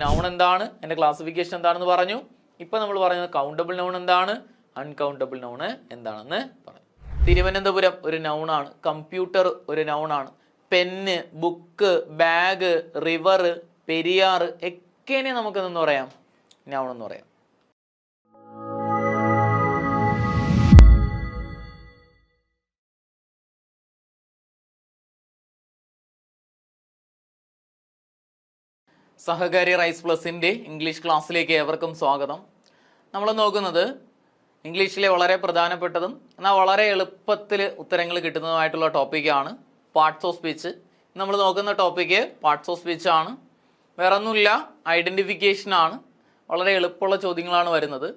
Noun എന്താണ്, അതിന്റെ classification എന്താണെന്ന് പറഞ്ഞു. ഇപ്പൊ നമ്മൾ പറഞ്ഞത് കൗണ്ടബിൾ നൗൺ എന്താണ്, അൺകൗണ്ടബിൾ നൗൺ എന്താണെന്ന് പറഞ്ഞു. തിരുവനന്തപുരം ഒരു നൗണാണ്, കമ്പ്യൂട്ടർ ഒരു നൗണാണ്, pen, book, bag, river, Periyar ഒക്കെ നമുക്കെന്ന് പറയാം നൗൺ എന്ന് പറയാം. സഹകാരി റൈസ് പ്ലസിൻ്റെ ഇംഗ്ലീഷ് ക്ലാസ്സിലേക്ക് ഏവർക്കും സ്വാഗതം. നമ്മൾ നോക്കുന്നത് ഇംഗ്ലീഷിലെ വളരെ പ്രധാനപ്പെട്ടതും എന്നാൽ വളരെ എളുപ്പത്തിൽ ഉത്തരങ്ങൾ കിട്ടുന്നതുമായിട്ടുള്ള ടോപ്പിക്കാണ് പാർട്സ് ഓഫ് സ്പീച്ച്. നമ്മൾ നോക്കുന്ന ടോപ്പിക്ക് പാർട്സ് ഓഫ് സ്പീച്ച് ആണ്, വേറെ ഒന്നുമില്ല, ഐഡൻറ്റിഫിക്കേഷൻ ആണ്. വളരെ എളുപ്പമുള്ള ചോദ്യങ്ങളാണ് വരുന്നത്.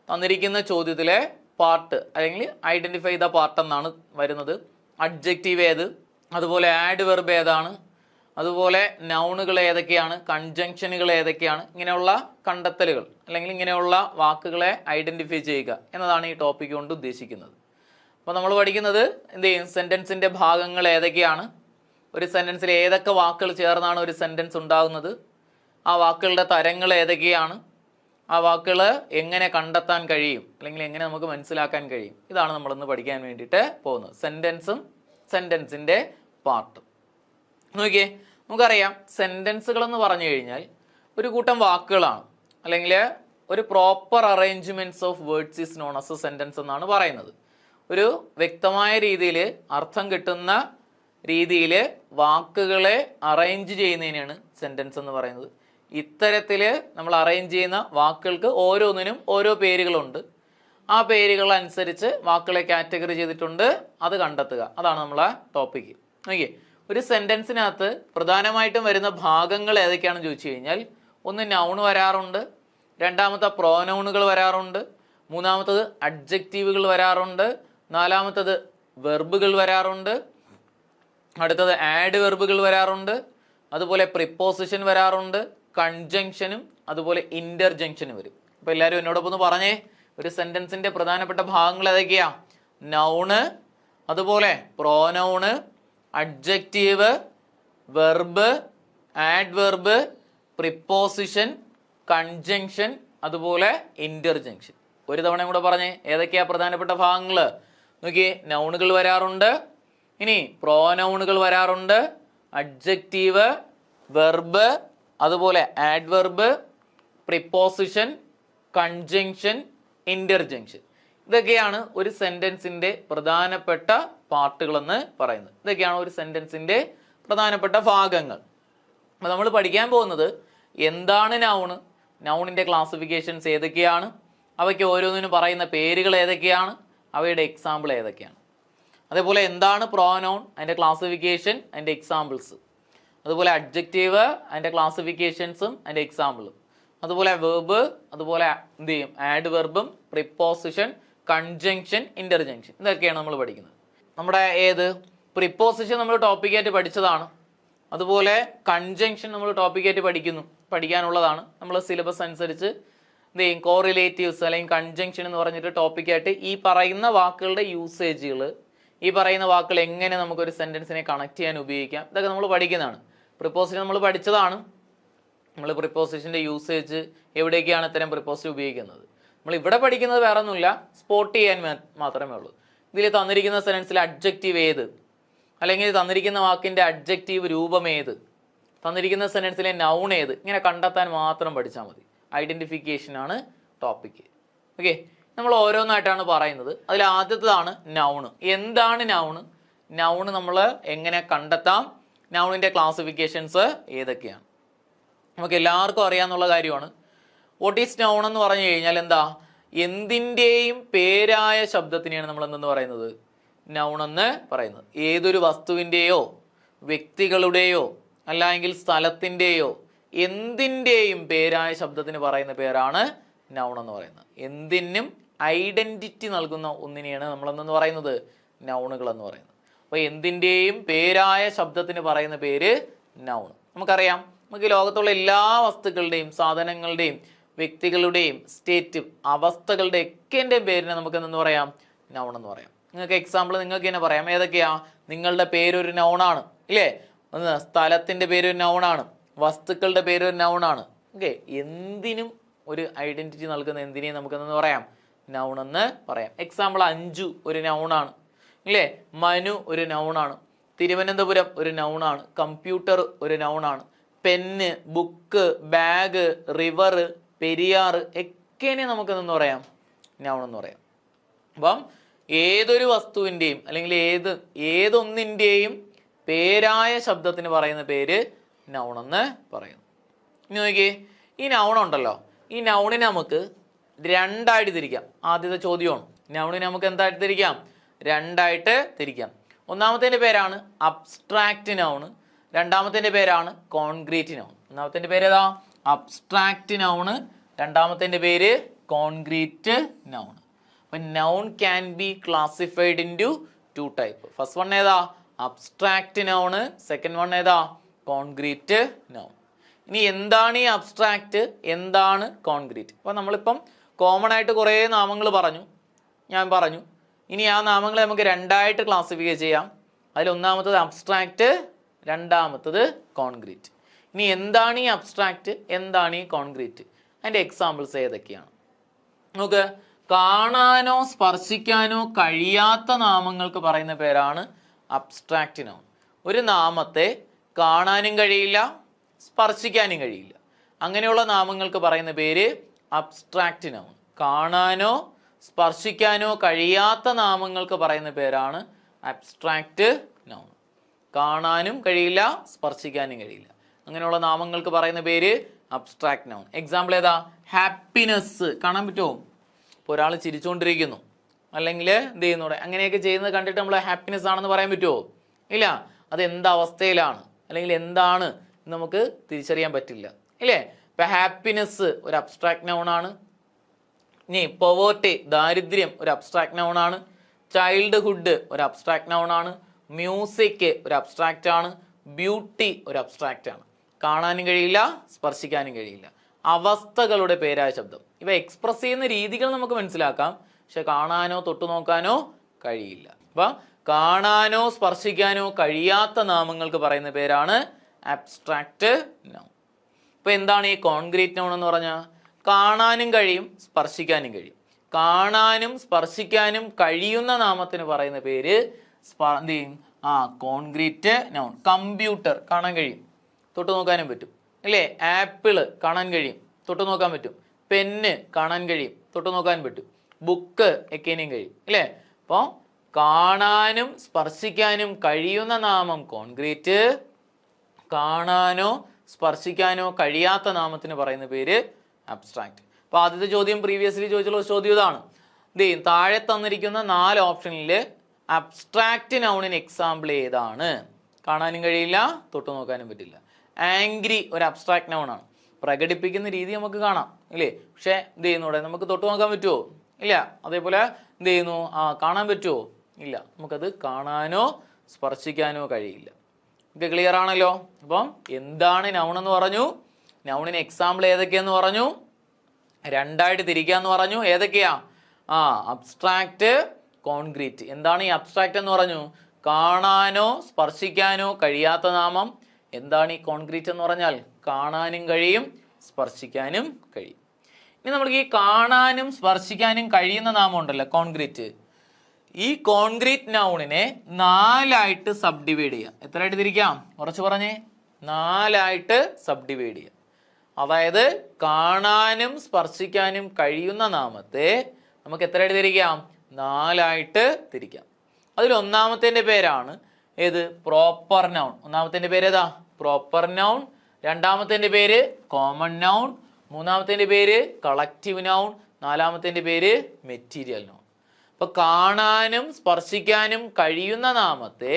തന്നിരിക്കുന്ന ചോദ്യത്തിലെ പാർട്ട് അല്ലെങ്കിൽ ഐഡൻറ്റിഫൈ ദ പാർട്ട് എന്നാണ് വരുന്നത്. അഡ്ജക്റ്റീവ് ഏത്, അതുപോലെ ആഡ് വെർബ് ഏതാണ്, അതുപോലെ നൗണുകൾ ഏതൊക്കെയാണ്, കൺജങ്ഷനുകൾ ഏതൊക്കെയാണ്, ഇങ്ങനെയുള്ള കണ്ടെത്തലുകൾ അല്ലെങ്കിൽ ഇങ്ങനെയുള്ള വാക്കുകളെ ഐഡൻറ്റിഫൈ ചെയ്യുക എന്നതാണ് ഈ ടോപ്പിക് കൊണ്ട് ഉദ്ദേശിക്കുന്നത്. അപ്പോൾ നമ്മൾ പഠിക്കുന്നത് എന്ത് ചെയ്യും, സെൻറ്റൻസിൻ്റെ ഭാഗങ്ങൾ ഏതൊക്കെയാണ്, ഒരു സെൻറ്റൻസിൽ ഏതൊക്കെ വാക്കുകൾ ചേർന്നാണ് ഒരു സെൻറ്റൻസ് ഉണ്ടാകുന്നത്, ആ വാക്കുകളുടെ തരങ്ങൾ ഏതൊക്കെയാണ്, ആ വാക്കുകൾ എങ്ങനെ കണ്ടെത്താൻ കഴിയും അല്ലെങ്കിൽ എങ്ങനെ നമുക്ക് മനസ്സിലാക്കാൻ കഴിയും, ഇതാണ് നമ്മളിന്ന് പഠിക്കാൻ വേണ്ടിയിട്ട് പോകുന്നത്. സെൻറ്റൻസും സെൻറ്റൻസിൻ്റെ പാർട്ടും. നോക്കിയേ, നമുക്കറിയാം സെൻറ്റൻസുകൾ എന്ന് പറഞ്ഞു കഴിഞ്ഞാൽ ഒരു കൂട്ടം വാക്കുകളാണ്, അല്ലെങ്കിൽ ഒരു proper arrangements of words is known as A sentence എന്നാണ് പറയുന്നത്. ഒരു വ്യക്തമായ രീതിയിൽ അർത്ഥം കിട്ടുന്ന രീതിയിൽ വാക്കുകളെ അറേഞ്ച് ചെയ്യുന്നതിനാണ് സെൻറ്റൻസ് എന്ന് പറയുന്നത്. ഇത്തരത്തിൽ നമ്മൾ അറേഞ്ച് ചെയ്യുന്ന വാക്കുകൾക്ക് ഓരോന്നിനും ഓരോ പേരുകളുണ്ട്. ആ പേരുകൾ അനുസരിച്ച് വാക്കുകളെ കാറ്റഗറി ചെയ്തിട്ടുണ്ട്, അത് കണ്ടെത്തുക, അതാണ് നമ്മളെ ടോപ്പിക്ക്. ഓക്കെ, ഒരു സെൻറ്റൻസിനകത്ത് പ്രധാനമായിട്ടും വരുന്ന ഭാഗങ്ങൾ ഏതൊക്കെയാണെന്ന് ചോദിച്ചു കഴിഞ്ഞാൽ, ഒന്ന് നൗൺ വരാറുണ്ട്, രണ്ടാമത്തെ പ്രോനൗണുകൾ വരാറുണ്ട്, മൂന്നാമത്തത് അഡ്ജക്റ്റീവുകൾ വരാറുണ്ട്, നാലാമത്തത് വെർബുകൾ വരാറുണ്ട്, അടുത്തത് ആഡ് വെർബുകൾ വരാറുണ്ട്, അതുപോലെ പ്രിപ്പോസിഷൻ വരാറുണ്ട്, കൺജങ്ഷനും അതുപോലെ ഇന്റർജങ്ഷനും വരും. അപ്പോൾ എല്ലാവരും എന്നോടൊപ്പം ഒന്ന് പറഞ്ഞേ, ഒരു സെൻറ്റൻസിൻ്റെ പ്രധാനപ്പെട്ട ഭാഗങ്ങൾ ഏതൊക്കെയാ? നൗണ്, അതുപോലെ pronoun, adjective, verb, add verb, preposition, conjunction, അതുപോലെ ഇന്റർജങ്ഷൻ. ഒരു തവണ കൂടെ പറഞ്ഞേ, ഏതൊക്കെയാ പ്രധാനപ്പെട്ട ഭാഗങ്ങൾ? നോക്കിയേ, നൗണുകൾ വരാറുണ്ട്, ഇനി പ്രോനൗണുകൾ വരാറുണ്ട്, അഡ്ജക്റ്റീവ്, വെർബ്, അതുപോലെ ആഡ് വെർബ്, പ്രിപ്പോസിഷൻ, കൺജങ്ഷൻ, ഇന്റർജങ്ഷൻ. ഇതൊക്കെയാണ് ഒരു സെൻറ്റൻസിൻ്റെ പ്രധാനപ്പെട്ട പാർട്ടുകളെന്ന് പറയുന്നത്. ഇതൊക്കെയാണ് ഒരു സെൻറ്റൻസിൻ്റെ പ്രധാനപ്പെട്ട ഭാഗങ്ങൾ. അപ്പോൾ നമ്മൾ പഠിക്കാൻ പോകുന്നത് എന്താണ് നൗണ്, നൗണിൻ്റെ ക്ലാസിഫിക്കേഷൻസ് ഏതൊക്കെയാണ്, അവയ്ക്ക് ഓരോന്നിനും പറയുന്ന പേരുകൾ ഏതൊക്കെയാണ്, അവയുടെ എക്സാമ്പിൾ ഏതൊക്കെയാണ്, അതേപോലെ എന്താണ് പ്രോനൗൺ, അതിൻ്റെ ക്ലാസിഫിക്കേഷൻ, അതിൻ്റെ എക്സാമ്പിൾസ്, അതുപോലെ അഡ്ജക്റ്റീവ്, അതിൻ്റെ ക്ലാസിഫിക്കേഷൻസും അതിൻ്റെ എക്സാമ്പിളും, അതുപോലെ വെർബ്, അതുപോലെ എന്ത് ചെയ്യും, ആഡ് വെർബും, പ്രിപ്പോസിഷൻ, കൺജങ്ഷൻ, ഇന്റർജങ്ഷൻ, ഇതൊക്കെയാണ് നമ്മൾ പഠിക്കുന്നത്. നമ്മുടെ ഏത് പ്രിപ്പോസിഷൻ നമ്മൾ ടോപ്പിക്കായിട്ട് പഠിച്ചതാണ്, അതുപോലെ കൺജങ്ഷൻ നമ്മൾ ടോപ്പിക്കായിട്ട് പഠിക്കാനുള്ളതാണ്. നമ്മൾ സിലബസ് അനുസരിച്ച് എന്ത് ചെയ്യും, കോറിലേറ്റീവ്സ് അല്ലെങ്കിൽ കൺജങ്ഷൻ എന്ന് പറഞ്ഞിട്ട് ടോപ്പിക്കായിട്ട് ഈ പറയുന്ന വാക്കുകളുടെ യൂസേജുകൾ, ഈ പറയുന്ന വാക്കുകൾ എങ്ങനെ നമുക്കൊരു സെൻറ്റൻസിനെ കണക്ട് ചെയ്യാൻ ഉപയോഗിക്കാം, ഇതൊക്കെ നമ്മൾ പഠിക്കുന്നതാണ്. പ്രിപ്പോസിഷൻ നമ്മൾ പഠിച്ചതാണ്. നമ്മൾ പ്രിപ്പോസിഷൻ്റെ യൂസേജ് എവിടെയൊക്കെയാണ് ഇത്തരം പ്രിപ്പോസിഷൻ ഉപയോഗിക്കുന്നത്. നമ്മൾ ഇവിടെ പഠിക്കുന്നത് വേറെ ഒന്നുമില്ല, സ്പോട്ട് ചെയ്യാൻ മാത്രമേ ഉള്ളൂ. ഇതിൽ തന്നിരിക്കുന്ന സെൻറ്റൻസിൽ അഡ്ജക്റ്റീവ് ഏത്, അല്ലെങ്കിൽ തന്നിരിക്കുന്ന വാക്കിൻ്റെ അഡ്ജക്റ്റീവ് രൂപം ഏത്, തന്നിരിക്കുന്ന സെൻറ്റൻസിലെ നൗൺ ഏത്, ഇങ്ങനെ കണ്ടെത്താൻ മാത്രം പഠിച്ചാൽ മതി. ഐഡൻറ്റിഫിക്കേഷനാണ് ടോപ്പിക്ക്. ഓക്കെ, നമ്മൾ ഓരോന്നായിട്ടാണ് പറയുന്നത്. അതിൽ ആദ്യത്തേതാണ് നൗണ്. എന്താണ് നൗണ്, നൗണ് നമ്മൾ എങ്ങനെ കണ്ടെത്താം, നൗണിൻ്റെ ക്ലാസിഫിക്കേഷൻസ് ഏതൊക്കെയാണ്, നമുക്ക് എല്ലാവർക്കും അറിയാവുന്ന കാര്യമാണ്. വാട്ട് ഈസ് നൗൺ എന്ന് പറഞ്ഞു കഴിഞ്ഞാൽ എന്താ, എന്തിൻ്റെയും പേരായ ശബ്ദത്തിനെയാണ് നമ്മൾ എന്തെന്ന് പറയുന്നത്, നൗൺ എന്ന് പറയുന്നത്. ഏതൊരു വസ്തുവിൻ്റെയോ വ്യക്തികളുടെയോ അല്ലെങ്കിൽ സ്ഥലത്തിൻ്റെയോ എന്തിൻ്റെയും പേരായ ശബ്ദത്തിന് പറയുന്ന പേരാണ് നൗൺ എന്ന് പറയുന്നത്. എന്തിനും ഐഡൻറ്റിറ്റി നൽകുന്ന ഒന്നിനെയാണ് നമ്മൾ എന്തെന്ന് പറയുന്നത്, നൗണുകൾ എന്ന് പറയുന്നത്. അപ്പോൾ എന്തിൻ്റെയും പേരായ ശബ്ദത്തിന് പറയുന്ന പേര് നൗൺ. നമുക്കറിയാം, നമുക്ക് ലോകത്തുള്ള എല്ലാ വസ്തുക്കളുടെയും സാധനങ്ങളുടെയും വ്യക്തികളുടെയും സ്റ്റേറ്റ് അവസ്ഥകളുടെ ഒക്കെ പേരിനെ നമുക്ക് എന്തെന്ന് പറയാം, നൗൺ എന്ന് പറയാം. നിങ്ങൾക്ക് എക്സാമ്പിൾ നിങ്ങൾക്ക് തന്നെ പറയാം, ഏതൊക്കെയാ? നിങ്ങളുടെ പേരൊരു നൗണാണ് ഇല്ലേ, സ്ഥലത്തിൻ്റെ പേരൊരു നൗണാണ്, വസ്തുക്കളുടെ പേരൊരു നൗണാണ്, ഓക്കെ, എന്തിനും ഒരു ഐഡന്റിറ്റി നൽകുന്ന എന്തിനേയും നമുക്കെന്ന് പറയാം, നൗൺ എന്ന് പറയാം. എക്സാമ്പിൾ അഞ്ജു ഒരു നൗണാണ് അല്ലേ, മനു ഒരു നൗണാണ്, തിരുവനന്തപുരം ഒരു നൗണാണ്, കമ്പ്യൂട്ടർ ഒരു നൗണാണ്, pen, book, bag, river, Periyar ഒക്കെനെ നമുക്കെന്ന് പറയാം, നൗൺ എന്ന് പറയാം. അപ്പം ഏതൊരു വസ്തുവിൻ്റെയും അല്ലെങ്കിൽ ഏതൊന്നിൻ്റെയും പേരായ ശബ്ദത്തിന് പറയുന്ന പേര് നൗൺ എന്ന് പറയുന്നു. ഇനി നോക്കിയേ, ഈ നൗൺ ഉണ്ടല്ലോ, ഈ നൗണിനെ നമുക്ക് രണ്ടായിട്ട് തിരിക്കാം. ആദ്യത്തെ ചോദ്യമാണ്, നൗണിനെ നമുക്ക് എന്തായിട്ട് തിരിക്കാം, രണ്ടായിട്ട് തിരിക്കാം. ഒന്നാമത്തെ പേരാണ് അബ്സ്ട്രാക്റ്റ് നൗൺ, രണ്ടാമത്തെ പേരാണ് കോൺക്രീറ്റ് നൗൺ. ഒന്നാമത്തെ പേര് ഏതാ, അബ്സ്ട്രാക്റ്റ് നൗണ്, രണ്ടാമത്തെ പേര് കോൺക്രീറ്റ് നൗൺ. അപ്പൊ noun can be classified into 2 type. First one ഏതാ, അബ്സ്ട്രാക്റ്റ് നൗണ്, സെക്കൻഡ് വൺ ഏതാ, കോൺക്രീറ്റ് നൗൺ. ഇനി എന്താണ് ഈ അബ്സ്ട്രാക്റ്റ്, എന്താണ് കോൺക്രീറ്റ്? അപ്പൊ നമ്മളിപ്പം കോമൺ ആയിട്ട് കുറേ നാമങ്ങൾ ഞാൻ പറഞ്ഞു. ഇനി ആ നാമങ്ങളെ നമുക്ക് രണ്ടായിട്ട് ക്ലാസിഫൈ ചെയ്യാം. അതിൽ ഒന്നാമത്തത് അബ്സ്ട്രാക്റ്റ്, രണ്ടാമത്തത് കോൺക്രീറ്റ്. ഇനി എന്താണ് ഈ അബ്സ്ട്രാക്റ്റ്, എന്താണ് ഈ കോൺക്രീറ്റ്? അതിൻ്റെ എക്സാമ്പിൾസ് ഏതൊക്കെയാണ് നമുക്ക്? കാണാനോ സ്പർശിക്കാനോ കഴിയാത്ത നാമങ്ങൾക്ക് പറയുന്ന പേരാണ് അബ്സ്ട്രാക്റ്റ് നൗൺ. ഒരു നാമത്തെ കാണാനും കഴിയില്ല, സ്പർശിക്കാനും കഴിയില്ല, അങ്ങനെയുള്ള നാമങ്ങൾക്ക് പറയുന്ന പേര് അബ്സ്ട്രാക്റ്റ് നൗൺ. കാണാനോ സ്പർശിക്കാനോ കഴിയാത്ത നാമങ്ങൾക്ക് പറയുന്ന പേരാണ് അബ്സ്ട്രാക്റ്റ് നൗൺ. കാണാനും കഴിയില്ല, സ്പർശിക്കാനും കഴിയില്ല, അങ്ങനെയുള്ള നാമങ്ങൾക്ക് പറയുന്ന പേര് അബ്സ്ട്രാക്റ്റ് നൗൺ. എക്സാമ്പിൾ ഏതാ, ഹാപ്പിനെസ്. കാണാൻ പറ്റുമോ? ഇപ്പോൾ ഒരാൾ ചിരിച്ചുകൊണ്ടിരിക്കുന്നു അല്ലെങ്കിൽ എന്ത് ചെയ്യുന്നൂടെ, അങ്ങനെയൊക്കെ ചെയ്യുന്നത് കണ്ടിട്ട് നമ്മൾ ഹാപ്പിനെസ് ആണെന്ന് പറയാൻ പറ്റുമോ? ഇല്ല. അത് എന്തവസ്ഥയിലാണ് അല്ലെങ്കിൽ എന്താണ് നമുക്ക് തിരിച്ചറിയാൻ പറ്റില്ല, ഇല്ലേ? ഇപ്പം ഹാപ്പിനെസ് ഒരു അബ്സ്ട്രാക്റ്റ് നൗൺ ആണ്. ഇനി പോവേർട്ടി, ദാരിദ്ര്യം, ഒരു അബ്സ്ട്രാക്റ്റ് നൗൺ ആണ്. ചൈൽഡ്ഹുഡ് ഒരു അബ്സ്ട്രാക്റ്റ് നൗൺ ആണ്. മ്യൂസിക് ഒരു അബ്സ്ട്രാക്റ്റ് ആണ്. ബ്യൂട്ടി ഒരു അബ്സ്ട്രാക്റ്റ് ആണ്. കാണാനും കഴിയില്ല, സ്പർശിക്കാനും കഴിയില്ല, അവസ്ഥകളുടെ പേരായ ശബ്ദം. ഇവ എക്സ്പ്രസ് ചെയ്യുന്ന രീതികൾ നമുക്ക് മനസ്സിലാക്കാം, പക്ഷെ കാണാനോ തൊട്ടു നോക്കാനോ കഴിയില്ല. അപ്പൊ കാണാനോ സ്പർശിക്കാനോ കഴിയാത്ത നാമങ്ങൾക്ക് പറയുന്ന പേരാണ് അബ്സ്ട്രാക്റ്റ് നൗൺ. ഇപ്പൊ എന്താണ് ഈ കോൺക്രീറ്റ് നൗൺ എന്ന് പറഞ്ഞാൽ? കാണാനും കഴിയും, സ്പർശിക്കാനും കഴിയും. കാണാനും സ്പർശിക്കാനും കഴിയുന്ന നാമത്തിന് പറയുന്ന പേര് എന്ത് ചെയ്യും? Concrete noun. കമ്പ്യൂട്ടർ കാണാൻ കഴിയും, തൊട്ടു നോക്കാനും പറ്റും, അല്ലേ? ആപ്പിള് കാണാൻ കഴിയും, തൊട്ടു നോക്കാൻ പറ്റും. പെന്ന് കാണാൻ കഴിയും, തൊട്ടു നോക്കാൻ പറ്റും. ബുക്ക് എക്കേനും കഴിയും, അല്ലേ? അപ്പോൾ കാണാനും സ്പർശിക്കാനും കഴിയുന്ന നാമം കോൺക്രീറ്റ്, കാണാനോ സ്പർശിക്കാനോ കഴിയാത്ത നാമത്തിന് പറയുന്ന പേര് അബ്സ്ട്രാക്റ്റ്. അപ്പോൾ ആദ്യത്തെ ചോദ്യം പ്രീവിയസ്ലി ചോദിച്ചുള്ള ചോദ്യം ഇതാണ്. താഴെ തന്നിരിക്കുന്ന 4 ഓപ്ഷനിൽ അബ്സ്ട്രാക്റ്റ് നൗണിന് എക്സാമ്പിൾ ഏതാണ്? കാണാനും കഴിയില്ല, തൊട്ടു നോക്കാനും പറ്റില്ല. ആംഗ്രി ഒരു അബ്സ്ട്രാക്റ്റ് നൗൺ ആണ്. പ്രകടിപ്പിക്കുന്ന രീതി നമുക്ക് കാണാം, ഇല്ലേ? പക്ഷെ എന്ത് ചെയ്യുന്നൂടെ, നമുക്ക് തൊട്ടു നോക്കാൻ പറ്റുമോ? ഇല്ല. അതേപോലെ എന്ത് ചെയ്യുന്നു, കാണാൻ പറ്റുമോ? ഇല്ല. നമുക്കത് കാണാനോ സ്പർശിക്കാനോ കഴിയില്ല. ഇത് ക്ലിയർ ആണല്ലോ. അപ്പം എന്താണ് നൗൺ എന്ന് പറഞ്ഞു, നൗണിന് എക്സാമ്പിൾ ഏതൊക്കെയാന്ന് പറഞ്ഞു, രണ്ടായിട്ട് തിരിക്കാന്ന് പറഞ്ഞു. ഏതൊക്കെയാ? Abstract, concrete. എന്താണ് ഈ അബ്സ്ട്രാക്റ്റ് എന്ന് പറഞ്ഞു? കാണാനോ സ്പർശിക്കാനോ കഴിയാത്ത നാമം. എന്താണ് ഈ കോൺക്രീറ്റ് എന്ന് പറഞ്ഞാൽ? കാണാനും കഴിയും, സ്പർശിക്കാനും കഴിയും. ഇനി നമുക്ക് ഈ കാണാനും സ്പർശിക്കാനും കഴിയുന്ന നാമം ഉണ്ടല്ലോ, കോൺക്രീറ്റ്. ഈ കോൺക്രീറ്റ് നൗണിനെ 4ആയിട്ട് സബ് ഡിവൈഡ് ചെയ്യാം. എത്രയായിട്ട് തിരിക്കാം? കുറച്ച് പറഞ്ഞേ. 4ആയിട്ട് സബ് ഡിവൈഡ് ചെയ്യാം. അതായത് കാണാനും സ്പർശിക്കാനും കഴിയുന്ന നാമത്തെ നമുക്ക് എത്രയായിട്ട് തിരിക്കാം? 4ആയിട്ട് തിരിക്കാം. അതിൽ ഒന്നാമത്തെ പേരാണ് ഏത്? Proper noun. ഒന്നാമത്തെ പേര് ഏതാ? Proper noun. രണ്ടാമത്തെ പേര് കോമൺ നൗൺ. മൂന്നാമത്തെ പേര് കളക്റ്റീവ് നൗൺ. നാലാമത്തെ പേര് മെറ്റീരിയൽ നൗൺ. അപ്പൊ കാണാനും സ്പർശിക്കാനും കഴിയുന്ന നാമത്തെ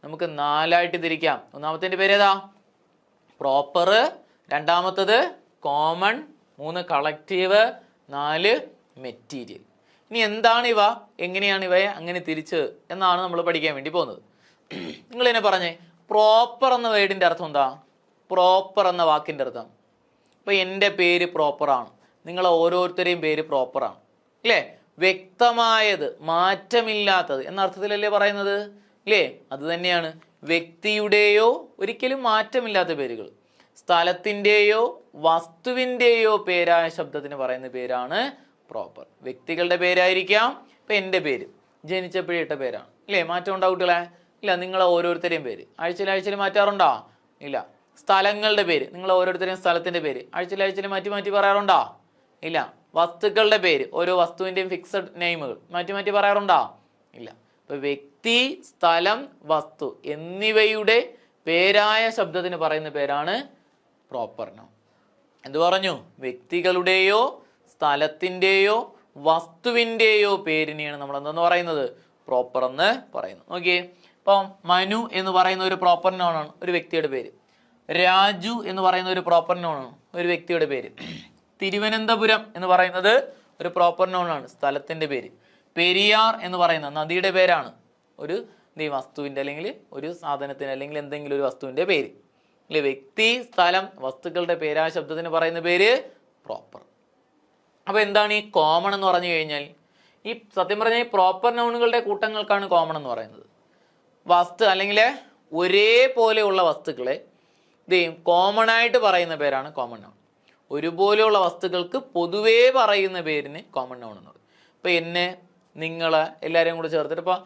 നമുക്ക് 4ആയിട്ട് തിരിക്കാം. ഒന്നാമത്തെ പേര് ഏതാ? പ്രോപ്പർ. രണ്ടാമത്തത് കോമൺ. 3 കളക്റ്റീവ്. 4 മെറ്റീരിയൽ. ഇനി എന്താണ് ഇവ, എങ്ങനെയാണ് ഇവയെ അങ്ങനെ തിരിച്ച് എന്നാണ് നമ്മൾ പഠിക്കാൻ വേണ്ടി പോകുന്നത്. നിങ്ങൾ എന്നെ പറഞ്ഞേ, പ്രോപ്പർ എന്ന വേർഡിന്റെ അർത്ഥം എന്താ? പ്രോപ്പർ എന്ന വാക്കിന്റെ അർത്ഥം, ഇപ്പൊ എൻ്റെ പേര് പ്രോപ്പറാണ്, നിങ്ങൾ ഓരോരുത്തരെയും പേര് പ്രോപ്പറാണ്, അല്ലേ? വ്യക്തമായത്, മാറ്റമില്ലാത്തത് എന്ന അർത്ഥത്തിലല്ലേ പറയുന്നത്, അല്ലേ? അത് തന്നെയാണ് വ്യക്തിയുടെയോ ഒരിക്കലും മാറ്റമില്ലാത്ത പേരുകൾ. സ്ഥലത്തിൻ്റെയോ വസ്തുവിൻ്റെയോ പേരായ ശബ്ദത്തിന് പറയുന്ന പേരാണ് പ്രോപ്പർ. വ്യക്തികളുടെ പേരായിരിക്കാം. ഇപ്പം എൻ്റെ പേര് ജനിച്ചപ്പോഴേ ഇട്ട പേരാണ് ഇല്ലേ, മാറ്റം ഉണ്ടാവും കുട്ടികളെ? ഇല്ല. നിങ്ങൾ ഓരോരുത്തരെയും പേര് ആഴ്ചയിൽ മാറ്റാറുണ്ടോ? ഇല്ല. സ്ഥലങ്ങളുടെ പേര്, നിങ്ങൾ ഓരോരുത്തരെയും സ്ഥലത്തിൻ്റെ പേര് ആഴ്ചയിൽ മാറ്റി മാറ്റി പറയാറുണ്ടോ? ഇല്ല. വസ്തുക്കളുടെ പേര്, ഓരോ വസ്തുവിൻ്റെയും ഫിക്സഡ് നെയിമുകൾ മാറ്റി മാറ്റി പറയാറുണ്ടോ? ഇല്ല. ഇപ്പൊ വ്യക്തി, സ്ഥലം, വസ്തു എന്നിവയുടെ പേരായ ശബ്ദത്തിന് പറയുന്ന പേരാണ് പ്രോപ്പർ നൗൺ. എന്ത് പറഞ്ഞു? വ്യക്തികളുടെയോ സ്ഥലത്തിൻ്റെയോ വസ്തുവിൻ്റെയോ പേരിനെയാണ് നമ്മൾ എന്തെന്ന് പറയുന്നത്? പ്രോപ്പർ എന്ന് പറയുന്നത്. നോക്കിയേ, ഇപ്പം മനു എന്ന് പറയുന്ന ഒരു പ്രോപ്പർ നൗൺ ആണ്, ഒരു വ്യക്തിയുടെ പേര്. രാജു എന്ന് പറയുന്ന ഒരു പ്രോപ്പർ നൗൺ ആണ്, ഒരു വ്യക്തിയുടെ പേര്. തിരുവനന്തപുരം എന്ന് പറയുന്നത് ഒരു പ്രോപ്പർ നൗൺ ആണ്, സ്ഥലത്തിൻ്റെ പേര്. പെരിയാർ എന്ന് പറയുന്ന നദിയുടെ പേരാണ്, ഒരു വസ്തുവിൻ്റെ അല്ലെങ്കിൽ ഒരു സാധനത്തിന് അല്ലെങ്കിൽ എന്തെങ്കിലും ഒരു വസ്തുവിൻ്റെ പേര് അല്ലെ. വ്യക്തി, സ്ഥലം, വസ്തുക്കളുടെ പേരായ ശബ്ദത്തിന് പറയുന്ന പേര് പ്രോപ്പർ. അപ്പോൾ എന്താണ് ഈ കോമൺ എന്ന് പറഞ്ഞു കഴിഞ്ഞാൽ? ഈ സത്യം പറഞ്ഞാൽ ഈ പ്രോപ്പർ നൗണുകളുടെ കൂട്ടങ്ങൾക്കാണ് കോമൺ എന്ന് പറയുന്നത്. വസ്തു അല്ലെങ്കിൽ ഒരേപോലെയുള്ള വസ്തുക്കളെ കോമൺ ആയിട്ട് പറയുന്ന പേരാണ് കോമൺ നൗൺ. ഒരുപോലെയുള്ള വസ്തുക്കൾക്ക് പൊതുവേ പറയുന്ന പേരിന് കോമൺ നൗൺ എന്ന് പറയും. ഇപ്പം എന്നെ, നിങ്ങളെ എല്ലാവരെയും കൂടെ ചേർത്തിട്ട് ഇപ്പോൾ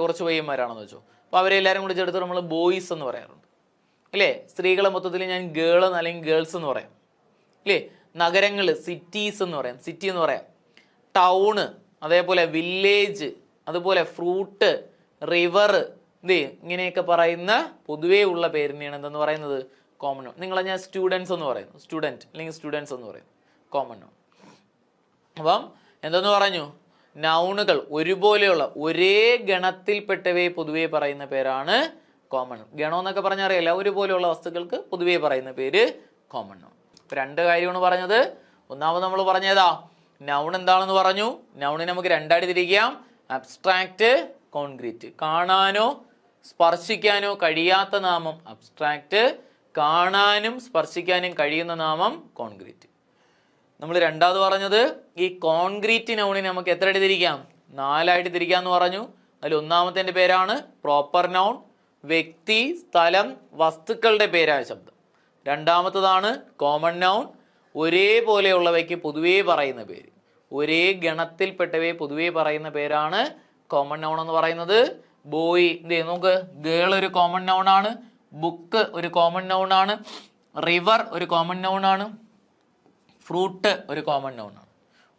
കുറച്ച് പയ്യന്മാരാണെന്ന് വെച്ചോ, അപ്പോൾ അവരെ എല്ലാവരും കൂടെ ചേർത്തിട്ട് നമ്മൾ ബോയ്സ് എന്ന് പറയാറുണ്ട് അല്ലേ. സ്ത്രീകളെ മൊത്തത്തിൽ ഞാൻ ഗേൾ അല്ലെങ്കിൽ ഗേൾസ് എന്ന് പറയാം അല്ലേ. നഗരങ്ങൾ സിറ്റീസ് എന്ന് പറയാം, സിറ്റി എന്ന് പറയാം. ടൗണ്, അതേപോലെ വില്ലേജ്, അതുപോലെ ഫ്രൂട്ട്, റിവർ, ഇങ്ങനെയൊക്കെ പറയുന്ന പൊതുവേ ഉള്ള പേരിനെയാണ് എന്തെന്ന് പറയുന്നത്? Common noun. നിങ്ങളെ ഞാൻ സ്റ്റുഡൻസ് എന്ന് പറയുന്നു, സ്റ്റുഡൻറ്റ് അല്ലെങ്കിൽ സ്റ്റുഡൻസ് എന്ന് പറയും, കോമൺ നൗൺ. അപ്പം എന്തെന്ന് പറഞ്ഞു? നൗണുകൾ ഒരുപോലെയുള്ള ഒരേ ഗണത്തിൽപ്പെട്ടവയെ പൊതുവേ പറയുന്ന പേരാണ് കോമൺ നൗൺ. ഗണം എന്നൊക്കെ പറഞ്ഞാൽ അറിയില്ല, ഒരുപോലെയുള്ള വസ്തുക്കൾക്ക് പൊതുവേ പറയുന്ന പേര് കോമൺ നൗൺ. ഇപ്പം രണ്ട് കാര്യമാണ് പറഞ്ഞത്. ഒന്നാമത് നമ്മൾ പറഞ്ഞതാ നൗൺ എന്താണെന്ന് പറഞ്ഞു. നൗണിനെ നമുക്ക് രണ്ടായിട്ട് തിരിക്കാം, അബ്സ്ട്രാക്റ്റ്, കോൺക്രീറ്റ്. കാണാനോ സ്പർശിക്കാനോ കഴിയാത്ത നാമം അബ്സ്ട്രാക്റ്റ്, കാണാനും സ്പർശിക്കാനും കഴിയുന്ന നാമം കോൺക്രീറ്റ്. നമ്മൾ രണ്ടാമത് പറഞ്ഞത് ഈ കോൺക്രീറ്റ് നൗണിനെ നമുക്ക് എത്രയായിട്ട് തിരിക്കാം? നാലായിട്ട് തിരിക്കാമെന്ന് പറഞ്ഞു. അതിൽ ഒന്നാമത്തെ പേരാണ് പ്രോപ്പർ നൗൺ, വ്യക്തി, സ്ഥലം, വസ്തുക്കളുടെ പേരായ ശബ്ദം. രണ്ടാമത്തതാണ് കോമൺ നൗൺ, ഒരേപോലെയുള്ളവയ്ക്ക് പൊതുവേ പറയുന്ന പേര്, ഒരേ ഗണത്തിൽപ്പെട്ടവയെ പൊതുവേ പറയുന്ന പേരാണ് കോമൺ നൗൺ എന്ന് പറയുന്നത്. ബോയ്, നമുക്ക് ഗേൾ ഒരു കോമൺ നൗൺ ആണ്, ബുക്ക് ഒരു കോമൺ നൗൺ ആണ്, റിവർ ഒരു കോമൺ നൗൺ ആണ്, ഫ്രൂട്ട് ഒരു കോമൺ നൗൺ ആണ്.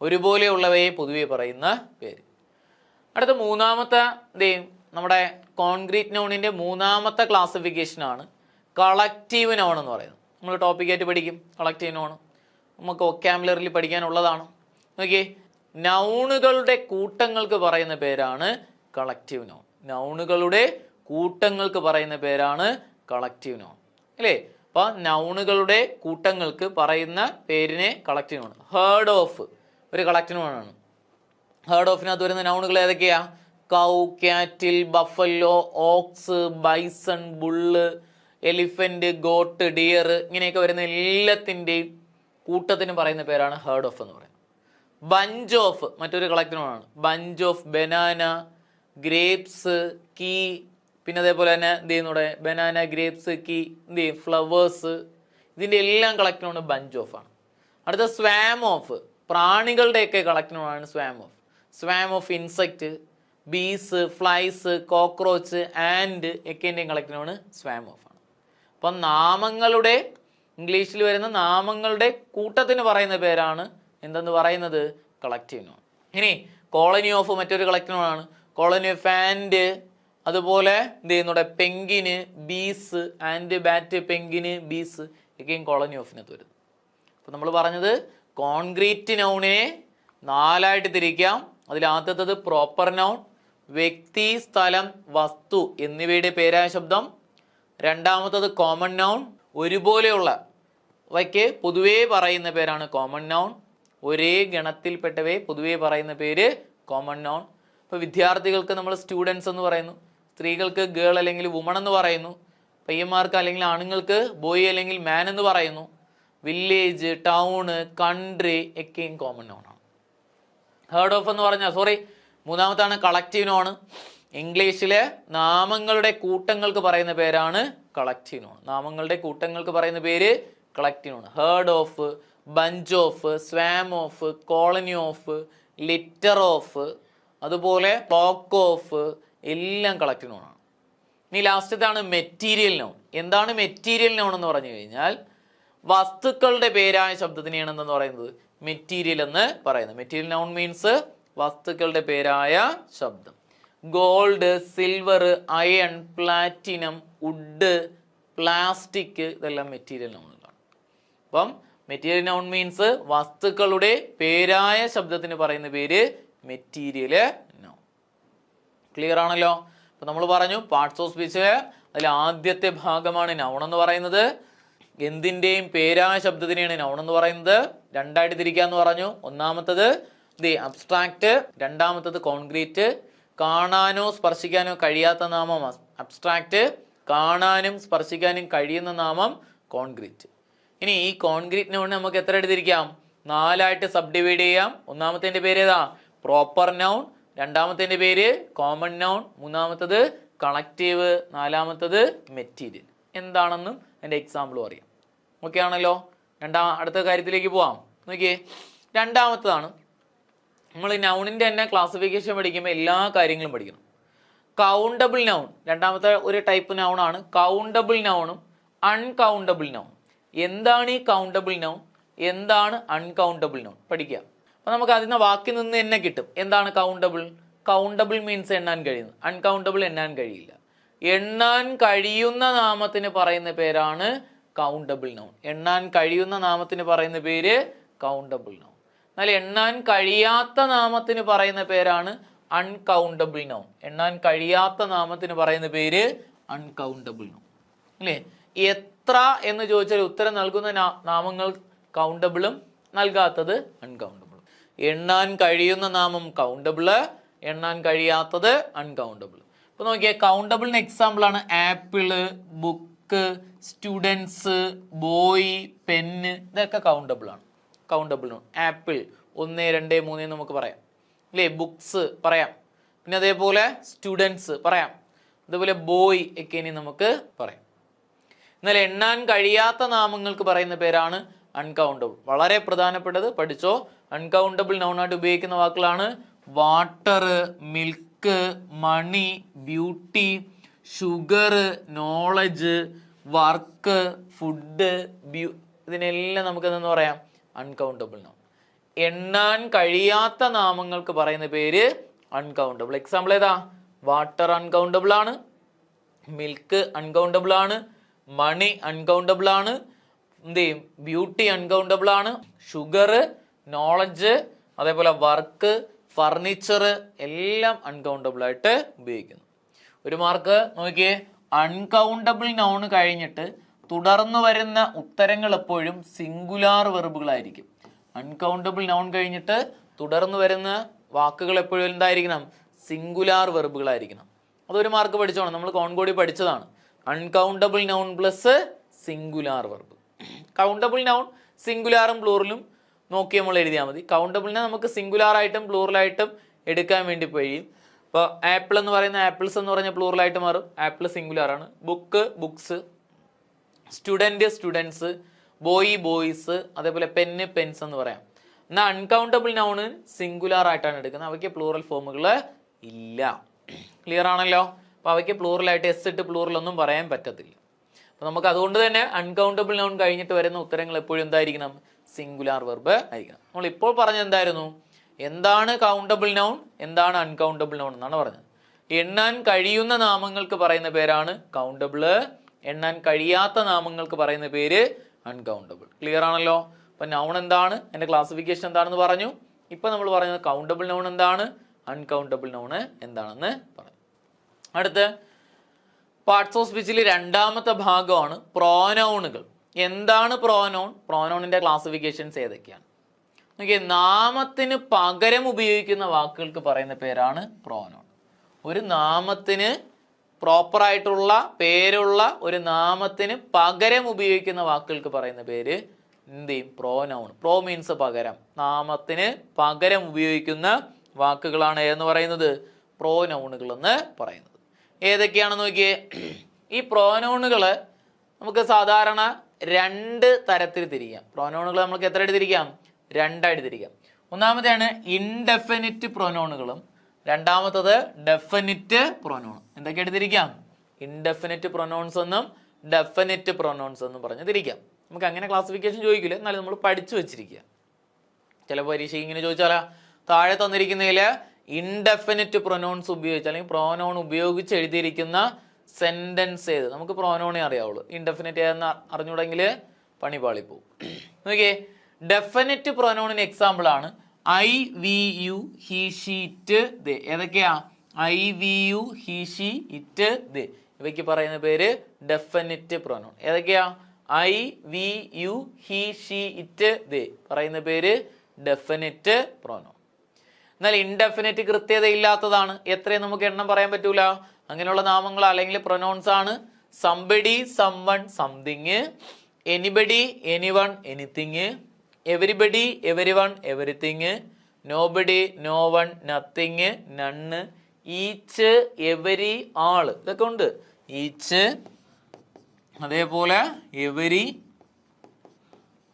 ഒരുപോലെയുള്ളവയെ പൊതുവെ പറയുന്ന പേര്. അടുത്ത മൂന്നാമത്തെ നമ്മുടെ കോൺക്രീറ്റ് നൗണിൻ്റെ മൂന്നാമത്തെ ക്ലാസിഫിക്കേഷനാണ് കളക്റ്റീവ് നൗൺ എന്ന് പറയുന്നത്. നമ്മൾ ടോപ്പിക്കായിട്ട് പഠിക്കും കളക്റ്റീവ് നൗൺ, നമുക്ക് വൊക്കാബുലറിയിൽ പഠിക്കാനുള്ളതാണ്. നോക്കിയേ, നൗണുകളുടെ കൂട്ടങ്ങൾക്ക് പറയുന്ന പേരാണ് കളക്റ്റീവ് നൗൺ. നൗണുകളുടെ കൂട്ടങ്ങൾക്ക് പറയുന്ന പേരാണ് കളക്റ്റീവ് നൗൺ അല്ലേ. അപ്പോൾ നൗണുകളുടെ കൂട്ടങ്ങൾക്ക് പറയുന്ന പേരിനെ കളക്റ്റീവ് നൗൺ. ഹേർഡ് ഓഫ് ഒരു കളക്റ്റീവ് നൗൺ ആണ്. ഹേർഡ് ഓഫിനകത്ത് വരുന്ന നൗണുകൾ ഏതൊക്കെയാ? Cow, cattle, buffalo, ox, bison, bull, elephant, goat, deer, ഇങ്ങനെയൊക്കെ വരുന്ന എല്ലാത്തിൻ്റെയും കൂട്ടത്തിന് പറയുന്ന പേരാണ് ഹേർഡ് ഓഫ് എന്ന് പറയുന്നത്. ബഞ്ച് ഓഫ് മറ്റൊരു കളക്റ്റീവ് നൗൺ ആണ്. Bunch of banana, grapes, key, പിന്നെ അതേപോലെ തന്നെ എന്ത് ചെയ്യുന്നൂടെ ബനാന, ഗ്രേപ്സ്, കീ, എന്ത് ചെയ്യും ഫ്ലവേഴ്സ്, ഇതിൻ്റെ എല്ലാം കളക്റ്റീവ് നൗൺ ബഞ്ച് ഓഫ് ആണ്. അടുത്ത സ്വാം ഓഫ്, പ്രാണികളുടെയൊക്കെ കളക്റ്റീവ് നൗൺ ആണ് swarm of. Swarm of insect, bees, flies, cockroach, and ഒക്കെൻ്റെയും കളക്റ്റീവ് നൗൺ സ്വാം ഓഫ് ആണ്. അപ്പം നാമങ്ങളുടെ ഇംഗ്ലീഷിൽ വരുന്ന നാമങ്ങളുടെ കൂട്ടത്തിന് പറയുന്ന പേരാണ് എന്തെന്ന് പറയുന്നത്? Collective noun. ഇനി കോളനി ഓഫ് മറ്റൊരു കളക്റ്റീവ് നൗൺ ആണ്. കോളനി ഓഫ് ആൻഡ്, അതുപോലെ എന്ത് ചെയ്യുന്നുണ്ട് പെങ്കിന്, ബീസ്, ആൻഡ് ബാറ്റ്, പെങ്കിന്, ബീസ് ഒക്കെയും കോളനി ഓഫിനകത്ത് വരുന്നു. അപ്പം നമ്മൾ പറഞ്ഞത് കോൺക്രീറ്റ് നൗണിനെ നാലായിട്ട് തിരിക്കാം. അതിലാദ്യത്തത് പ്രോപ്പർ നൗൺ, വ്യക്തി, സ്ഥലം, വസ്തു എന്നിവയുടെ പേരായ ശബ്ദം. രണ്ടാമത്തത് കോമൺ നൗൺ, ഒരുപോലെയുള്ളവയ്ക്ക് പൊതുവേ പറയുന്ന പേരാണ് കോമൺ നൗൺ. ഒരേ ഗണത്തിൽപ്പെട്ടവയെ പൊതുവേ പറയുന്ന പേര് കോമൺ നൗൺ. ഇപ്പോൾ വിദ്യാർത്ഥികൾക്ക് നമ്മൾ സ്റ്റുഡൻസ് എന്ന് പറയുന്നു, സ്ത്രീകൾക്ക് ഗേൾ അല്ലെങ്കിൽ വുമൺ എന്ന് പറയുന്നു, പയ്യന്മാർക്ക് അല്ലെങ്കിൽ ആണുങ്ങൾക്ക് ബോയ് അല്ലെങ്കിൽ മാൻ എന്ന് പറയുന്നു. വില്ലേജ്, ടൗണ്, കൺട്രി ഒക്കെയും കോമൺ നൗൺ ആണ്. ഹേർഡ് ഓഫ് എന്ന് പറഞ്ഞാൽ മൂന്നാമത്താണ് കളക്റ്റീവ് നൗൺ. ഇംഗ്ലീഷിലെ നാമങ്ങളുടെ കൂട്ടങ്ങൾക്ക് പറയുന്ന പേരാണ് കളക്റ്റീവ് നൗൺ. നാമങ്ങളുടെ കൂട്ടങ്ങൾക്ക് പറയുന്ന പേര് collective noun. Herd of, bunch of, swarm of, colony of, litre of, അതുപോലെ ഫ്ലോക്ക് ഓഫ്, എല്ലാം കളക്റ്റീവ് നൗൺ ആണ്. ഇനി ലാസ്റ്റത്താണ് മെറ്റീരിയൽ നൗൺ. എന്താണ് മെറ്റീരിയൽ നൗൺ എന്ന് പറഞ്ഞു കഴിഞ്ഞാൽ വസ്തുക്കളുടെ പേരായ ശബ്ദത്തിനെയാണ് എന്തെന്ന് പറയുന്നത് മെറ്റീരിയൽ എന്ന് പറയുന്നത്. മെറ്റീരിയൽ നൗൺ മീൻസ് വസ്തുക്കളുടെ പേരായ ശബ്ദം. Gold, silver, iron, platinum, wood, plastic, ഇതെല്ലാം മെറ്റീരിയൽ നൗണുകളാണ്. അപ്പം മെറ്റീരിയൽ നൗൺ മീൻസ് വസ്തുക്കളുടെ പേരായ ശബ്ദത്തിന് പറയുന്ന പേര് മെറ്റീരിയൽ നൗൺ. ക്ലിയർ ആണല്ലോ? അപ്പൊ നമ്മൾ പറഞ്ഞു പാർട്സ് ഓഫ് സ്പീച്ച് അതിൽ ആദ്യത്തെ ഭാഗമാണ് നൗൺ എന്ന് പറയുന്നത്. എന്തിൻ്റെയും പേരായ ശബ്ദത്തിനെയാണ് നൗൺ എന്ന് പറയുന്നത്. രണ്ടായിട്ട് തിരിക്കാന്ന് പറഞ്ഞു. ഒന്നാമത്തത് ദി അബ്സ്ട്രാക്റ്റ്, രണ്ടാമത്തത് കോൺക്രീറ്റ്. കാണാനോ സ്പർശിക്കാനോ കഴിയാത്ത നാമം അബ്സ്ട്രാക്റ്റ്, കാണാനും സ്പർശിക്കാനും കഴിയുന്ന നാമം കോൺക്രീറ്റ്. ഇനി ഈ കോൺക്രീറ്റ് നൗൺ നമുക്ക് എത്ര എടുത്തിരിക്കാം? 4 ആയിട്ട് സബ് ഡിവൈഡ് ചെയ്യാം. ഒന്നാമത്തെ പേര് ഏതാ? Proper noun. രണ്ടാമത്തെ പേര് കോമൺ നൗൺ. മൂന്നാമത്തത് കണക്റ്റീവ്. നാലാമത്തത് മെറ്റീരിയൽ. എന്താണെന്നും എൻ്റെ എക്സാമ്പിൾ പറയാം. ഓക്കെ ആണല്ലോ? അടുത്ത കാര്യത്തിലേക്ക് പോവാം. നോക്കിയേ, രണ്ടാമത്തതാണ് നമ്മൾ നൗണിൻ്റെ തന്നെ ക്ലാസിഫിക്കേഷൻ പഠിക്കുമ്പോൾ എല്ലാ കാര്യങ്ങളും പഠിക്കണം. കൗണ്ടബിൾ നൗൺ രണ്ടാമത്തെ ഒരു ടൈപ്പ് നൗൺ ആണ്. കൗണ്ടബിൾ നൗണും അൺകൗണ്ടബിൾ നൗൺ. എന്താണ് ഈ കൗണ്ടബിൾ നൗൺ, എന്താണ് അൺകൗണ്ടബിൾ നൗൺ പഠിക്കുക. അപ്പൊ നമുക്ക് അതിന് വാക്കിൽ നിന്ന് തന്നെ കിട്ടും എന്താണ് കൗണ്ടബിൾ. കൗണ്ടബിൾ മീൻസ് എണ്ണാൻ കഴിയുന്നു. അൺകൗണ്ടബിൾ എണ്ണാൻ കഴിയില്ല. എണ്ണാൻ കഴിയുന്ന നാമത്തിന് പറയുന്ന പേരാണ് കൗണ്ടബിൾ നൗൺ. എണ്ണാൻ കഴിയുന്ന നാമത്തിന് പറയുന്ന പേര് കൗണ്ടബിൾ നൗൺ. എന്നാൽ എണ്ണാൻ കഴിയാത്ത നാമത്തിന് പറയുന്ന പേരാണ് അൺകൗണ്ടബിൾ നൗൺ. എണ്ണാൻ കഴിയാത്ത നാമത്തിന് പറയുന്ന പേര് അൺകൗണ്ടബിൾ നൗൺ. അല്ലേ? എത്ര എന്ന് ചോദിച്ചാൽ ഉത്തരം നൽകുന്ന നാമങ്ങൾ കൗണ്ടബിളും നൽകാത്തത് അൺകൗണ്ടബിളും. എണ്ണാൻ കഴിയുന്ന നാമം കൗണ്ടബിള്, എണ്ണാൻ കഴിയാത്തത് അൺകൗണ്ടബിൾ. ഇപ്പൊ നോക്കിയേ, കൗണ്ടബിളിന് എക്സാമ്പിൾ ആണ് apple, book, students, boy, pen. ഇതൊക്കെ കൗണ്ടബിൾ ആണ്. കൗണ്ടബിൾ ആണ്. ആപ്പിൾ 1, 2, 3 നമുക്ക് പറയാം. അല്ലേ? ബുക്സ് പറയാം. പിന്നെ അതേപോലെ സ്റ്റുഡൻസ് പറയാം. അതുപോലെ ബോയ് ഒക്കെ ഇനി നമുക്ക് പറയാം. എന്നാൽ എണ്ണാൻ കഴിയാത്ത നാമങ്ങൾക്ക് പറയുന്ന പേരാണ് അൺകൗണ്ടബിൾ. വളരെ പ്രധാനപ്പെട്ടത് പഠിച്ചോ. അൺകൗണ്ടബിൾ നൗണായിട്ട് ഉപയോഗിക്കുന്ന വാക്കുകളാണ് water, milk, money, beauty, sugar, knowledge, work, food, ഇതിനെല്ലാം നമുക്ക് എന്തെന്ന് പറയാം അൺകൗണ്ടബിൾ നൗൺ. എണ്ണാൻ കഴിയാത്ത നാമങ്ങൾക്ക് പറയുന്ന പേര് അൺകൗണ്ടബിൾ. എക്സാമ്പിൾ ഏതാ? വാട്ടർ അൺകൗണ്ടബിൾ ആണ്, മിൽക്ക് അൺകൗണ്ടബിൾ ആണ്, മണി അൺകൗണ്ടബിൾ ആണ്, എന്ത് ചെയ്യും, ബ്യൂട്ടി അൺകൗണ്ടബിൾ ആണ്, ഷുഗർ, നോളജ്, അതേപോലെ വർക്ക്, ഫർണിച്ചർ എല്ലാം അൺകൗണ്ടബിൾ ആയിട്ട് ഉപയോഗിക്കുന്നു. ഒരു മാർക്ക് നോക്കിയേ, അൺകൗണ്ടബിൾ നൗൺ കഴിഞ്ഞിട്ട് തുടർന്ന് വരുന്ന ഉത്തരങ്ങൾ എപ്പോഴും സിംഗുലാർ വെർബുകളായിരിക്കും. അൺകൗണ്ടബിൾ നൗൺ കഴിഞ്ഞിട്ട് തുടർന്ന് വരുന്ന വാക്കുകൾ എപ്പോഴും എന്തായിരിക്കണം? സിംഗുലാർ വെർബുകളായിരിക്കണം. അതൊരു മാർക്ക് പഠിച്ചോണം. നമ്മൾ കോൺകോഡി പഠിച്ചതാണ്. Uncountable noun plus singular verb. Countable noun സിംഗുലാറും പ്ലൂറലും നോക്കി നമ്മൾ എഴുതിയാൽ മതി. കൗണ്ടബിളിനെ നമുക്ക് സിംഗുലാറായിട്ടും പ്ലൂറലായിട്ടും എടുക്കാൻ വേണ്ടി കഴിയും. ഇപ്പോൾ ആപ്പിൾ എന്ന് പറയുന്ന ആപ്പിൾസ് എന്ന് പറഞ്ഞ പ്ലൂറലായിട്ട് മാറും. ആപ്പിൾ സിംഗുലാർ ആണ്. Book books, student students, boy boys, അതേപോലെ പെന്ന് പെൻസ് എന്ന് പറയാം. എന്നാൽ അൺകൗണ്ടബിൾ നൗണ് സിംഗുലാർ ആയിട്ടാണ് എടുക്കുന്നത്. അവയ്ക്ക് പ്ലൂറൽ ഫോമുകൾ ഇല്ല. ക്ലിയർ ആണല്ലോ? അപ്പോൾ അവയ്ക്ക് പ്ലൂറലായിട്ട് എസ് ഇട്ട് പ്ലൂറലൊന്നും പറയാൻ പറ്റത്തില്ല. അപ്പോൾ നമുക്ക് അതുകൊണ്ട് തന്നെ അൺകൗണ്ടബിൾ നൗൺ കഴിഞ്ഞിട്ട് വരുന്ന ഉത്തരങ്ങൾ എപ്പോഴും എന്തായിരിക്കണം? സിംഗുലാർ വെർബ് ആയിരിക്കണം. നമ്മൾ ഇപ്പോൾ പറഞ്ഞത് എന്തായിരുന്നു? എന്താണ് കൗണ്ടബിൾ നൗൺ, എന്താണ് അൺകൗണ്ടബിൾ നൗൺ എന്നാണ് പറഞ്ഞത്. എണ്ണാൻ കഴിയുന്ന നാമങ്ങൾക്ക് പറയുന്ന പേരാണ് കൗണ്ടബിള്, എണ്ണാൻ കഴിയാത്ത നാമങ്ങൾക്ക് പറയുന്ന പേര് അൺകൗണ്ടബിൾ. ക്ലിയർ ആണല്ലോ? അപ്പം നൗൺ എന്താണ്, എൻ്റെ ക്ലാസിഫിക്കേഷൻ എന്താണെന്ന് പറഞ്ഞു. ഇപ്പം നമ്മൾ പറഞ്ഞത് കൗണ്ടബിൾ നൗൺ എന്താണ്, അൺകൗണ്ടബിൾ നൗണ് എന്താണെന്ന് പറഞ്ഞു. അടുത്ത് പാർട്സ് ഓഫ് സ്പീച്ചിൽ രണ്ടാമത്തെ ഭാഗമാണ് പ്രോനൗണുകൾ. എന്താണ് പ്രോനൗൺ, പ്രോനൗണിൻ്റെ ക്ലാസിഫിക്കേഷൻസ് ഏതൊക്കെയാണ് നോക്കിയേ. നാമത്തിന് പകരം ഉപയോഗിക്കുന്ന വാക്കുകൾക്ക് പറയുന്ന പേരാണ് പ്രോനൗൺ. ഒരു നാമത്തിന് പ്രോപ്പറായിട്ടുള്ള പേരുള്ള ഒരു നാമത്തിന് പകരം ഉപയോഗിക്കുന്ന വാക്കുകൾക്ക് പറയുന്ന പേര് എന്ത് ചെയ്യും? പ്രോനൗൺ. പ്രോ മീൻസ് പകരം. നാമത്തിന് പകരം ഉപയോഗിക്കുന്ന വാക്കുകളാണ് എന്ന് പറയുന്നത് പ്രോനൗണുകൾ എന്ന് പറയുന്നത്. ഏതൊക്കെയാണെന്ന് നോക്കിയേ. ഈ പ്രോനൗണുകൾ നമുക്ക് സാധാരണ രണ്ട് തരത്തിൽ തിരിക്കാം. പ്രൊനൗണുകൾ നമുക്ക് എത്ര ആയിട്ട് തിരിക്കാം? രണ്ടായിട്ട് തിരിക്കാം. ഒന്നാമത്തെയാണ് ഇൻഡെഫിനിറ്റ് പ്രൊനൗണുകളും രണ്ടാമത്തത് ഡെഫിനിറ്റ് പ്രൊനൗൺ. എന്തൊക്കെയായിട്ട് തിരിക്കാം? ഇൻഡെഫിനിറ്റ് പ്രൊനൗൺസ് എന്നും ഡെഫിനിറ്റ് പ്രൊനൗൺസ് എന്നും പറഞ്ഞ് തിരിക്കാം. നമുക്ക് അങ്ങനെ ക്ലാസിഫിക്കേഷൻ ചോദിക്കില്ല, എന്നാലും നമ്മൾ പഠിച്ചു വെച്ചിരിക്കുക. ചില പരീക്ഷയ്ക്ക് ഇങ്ങനെ ചോദിച്ചാലാ താഴെ തന്നിരിക്കുന്നതിൽ ഇൻഡെഫിനിറ്റ് പ്രൊനൗൺസ് ഉപയോഗിച്ച് അല്ലെങ്കിൽ പ്രോനൗൺ ഉപയോഗിച്ച് എഴുതിയിരിക്കുന്ന സെന്റൻസ് ഏത്? നമുക്ക് പ്രോനൗണേ അറിയാവുള്ളൂ, ഇൻഡെഫിനിറ്റ് ഏതെന്ന് അറിഞ്ഞൂടെങ്കിൽ പണി പാളിപ്പോവും. നോക്കിയേ, ഡെഫിനിറ്റ് പ്രൊനൗണിന് എക്സാമ്പിൾ ആണ് I, we, you, he, she, it, they. ഏതൊക്കെയാ? I, we, you, he, she, it, they. ഇവയ്ക്ക് പറയുന്ന പേര് ഡെഫിനിറ്റ് പ്രൊനൗൺ. ഏതൊക്കെയാ? I, we, you, he, she, it, they പറയുന്ന പേര് ഡെഫിനിറ്റ് പ്രൊനൗൺ. എന്നാൽ ഇൻഡെഫിനിറ്റ് കൃത്യത ഇല്ലാത്തതാണ്. എത്രയും നമുക്ക് എണ്ണം പറയാൻ പറ്റൂല. അങ്ങനെയുള്ള നാമങ്ങൾ അല്ലെങ്കിൽ പ്രൊനൗൺസ് ആണ് somebody, someone, something, anybody, anyone, anything, everybody, everyone, everything, nobody, no one, nothing, none, each, every, ആള്. ഇതൊക്കെ ഉണ്ട്. ഈച്ച്, അതേപോലെ എവരി,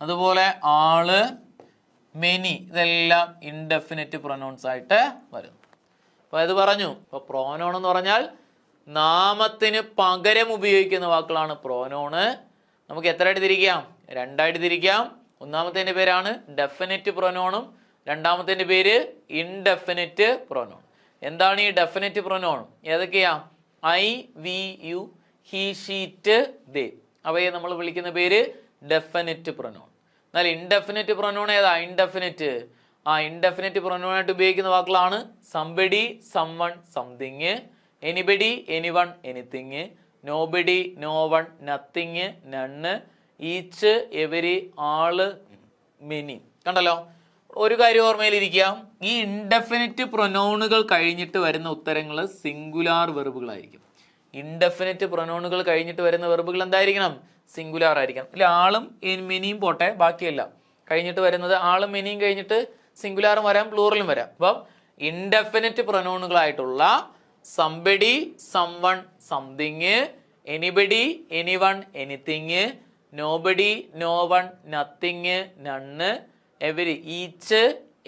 അതുപോലെ ആള്, മെനി, ഇതെല്ലാം ഇൻഡെഫിനിറ്റ് പ്രൊനൗൺസ് ആയിട്ട് വരും. അപ്പൊ അത് പറഞ്ഞു. അപ്പൊ പ്രോനോൺ എന്ന് പറഞ്ഞാൽ നാമത്തിന് പകരം ഉപയോഗിക്കുന്ന വാക്കുകളാണ് പ്രോനോണ്. നമുക്ക് എത്രയായിട്ട് തിരിക്കാം? രണ്ടായിട്ട് തിരിക്കാം. ഒന്നാമത്തെ പേരാണ് ഡെഫിനിറ്റ് പ്രൊനോണും രണ്ടാമത്തെ പേര് ഇൻഡെഫിനിറ്റ് പ്രൊനോൺ. എന്താണ് ഈ ഡെഫിനിറ്റ് പ്രൊനോൺ? ഏതൊക്കെയാ? I, we, you, he, she, it, they. അവയെ നമ്മൾ വിളിക്കുന്ന പേര് ഡെഫിനിറ്റ് പ്രൊനോൺ. എന്നാൽ ഇൻഡെഫിനിറ്റ് പ്രൊനോൺ ഏതാ? ഇൻഡെഫിനിറ്റ് പ്രൊനോൺ ആയിട്ട് ഉപയോഗിക്കുന്ന വാക്കുകളാണ് somebody, someone, something, anybody, anyone, anything, nobody, no one, nothing, none, each, every, ആള്, മെനി. കണ്ടല്ലോ? ഒരു കാര്യം ഓർമ്മയിലിരിക്കുക, ഈ ഇൻഡെഫിനിറ്റ് പ്രൊനൗണുകൾ കഴിഞ്ഞിട്ട് വരുന്ന ഉത്തരങ്ങൾ സിംഗുലാർ വെർബുകളായിരിക്കും. ഇൻഡെഫിനിറ്റ് പ്രൊനൗണുകൾ കഴിഞ്ഞിട്ട് വരുന്ന വെർബുകൾ എന്തായിരിക്കണം? സിംഗുലാർ ആയിരിക്കണം. ഇല്ല, ആളും മെനിയും പോട്ടെ, ബാക്കിയല്ല കഴിഞ്ഞിട്ട് വരുന്നത് ആളും മെനിയും കഴിഞ്ഞിട്ട് സിംഗുലാറും വരാം, പ്ലൂറലും വരാം. അപ്പം ഇൻഡെഫിനിറ്റ് പ്രൊനൗണുകളായിട്ടുള്ള somebody, someone, something, anybody, anyone, anything, nobody, no one, nothing, none, every, each,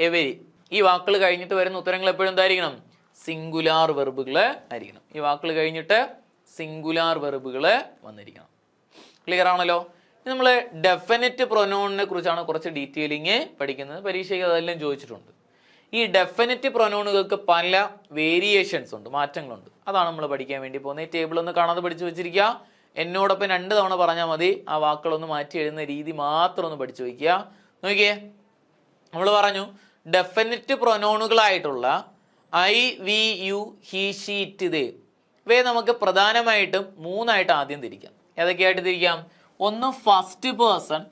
every, ഈ വാക്കുകൾ കഴിഞ്ഞിട്ട് വരുന്ന ഉത്തരങ്ങൾ എപ്പോഴും എന്തായിരിക്കണം? സിംഗുലാർ വെർബുകൾ ആയിരിക്കണം. ഈ വാക്കുകൾ കഴിഞ്ഞിട്ട് സിംഗുലാർ വെർബുകൾ വന്നിരിക്കണം. ക്ലിയർ ആണല്ലോ? നമ്മൾ ഡെഫിനിറ്റ് പ്രൊനൗണിനെ കുറിച്ചാണ് കുറച്ച് ഡീറ്റെയിലിങ് പഠിക്കുന്നത്. പരീക്ഷയ്ക്ക് അതെല്ലാം ചോദിച്ചിട്ടുണ്ട്. ഈ ഡെഫിനിറ്റ് പ്രൊനൗണുകൾക്ക് പല വേരിയേഷൻസ് ഉണ്ട്, മാറ്റങ്ങളുണ്ട്. അതാണ് നമ്മൾ പഠിക്കാൻ വേണ്ടി പോകുന്നത്. ഈ ടേബിൾ ഒന്ന് കാണാതെ പഠിച്ചു വെച്ചിരിക്കുക. എന്നോടൊപ്പം 2 തവണ പറഞ്ഞാൽ മതി. ആ വാക്കുകളൊന്ന് മാറ്റി എഴുതുന്ന രീതി മാത്രം ഒന്ന് പഠിച്ചു വയ്ക്കുക. നോക്കിയേ, നമ്മൾ പറഞ്ഞു ഡെഫിനിറ്റ് പ്രൊനൗണുകളായിട്ടുള്ള I, we, you, he, she, it, they ഇവയെ നമുക്ക് പ്രധാനമായിട്ടും 3ആയിട്ട് ആദ്യം തിരിക്കാം. ഏതൊക്കെയായിട്ട് തിരിക്കാം? ഒന്ന് ഫസ്റ്റ് പേഴ്സൺ,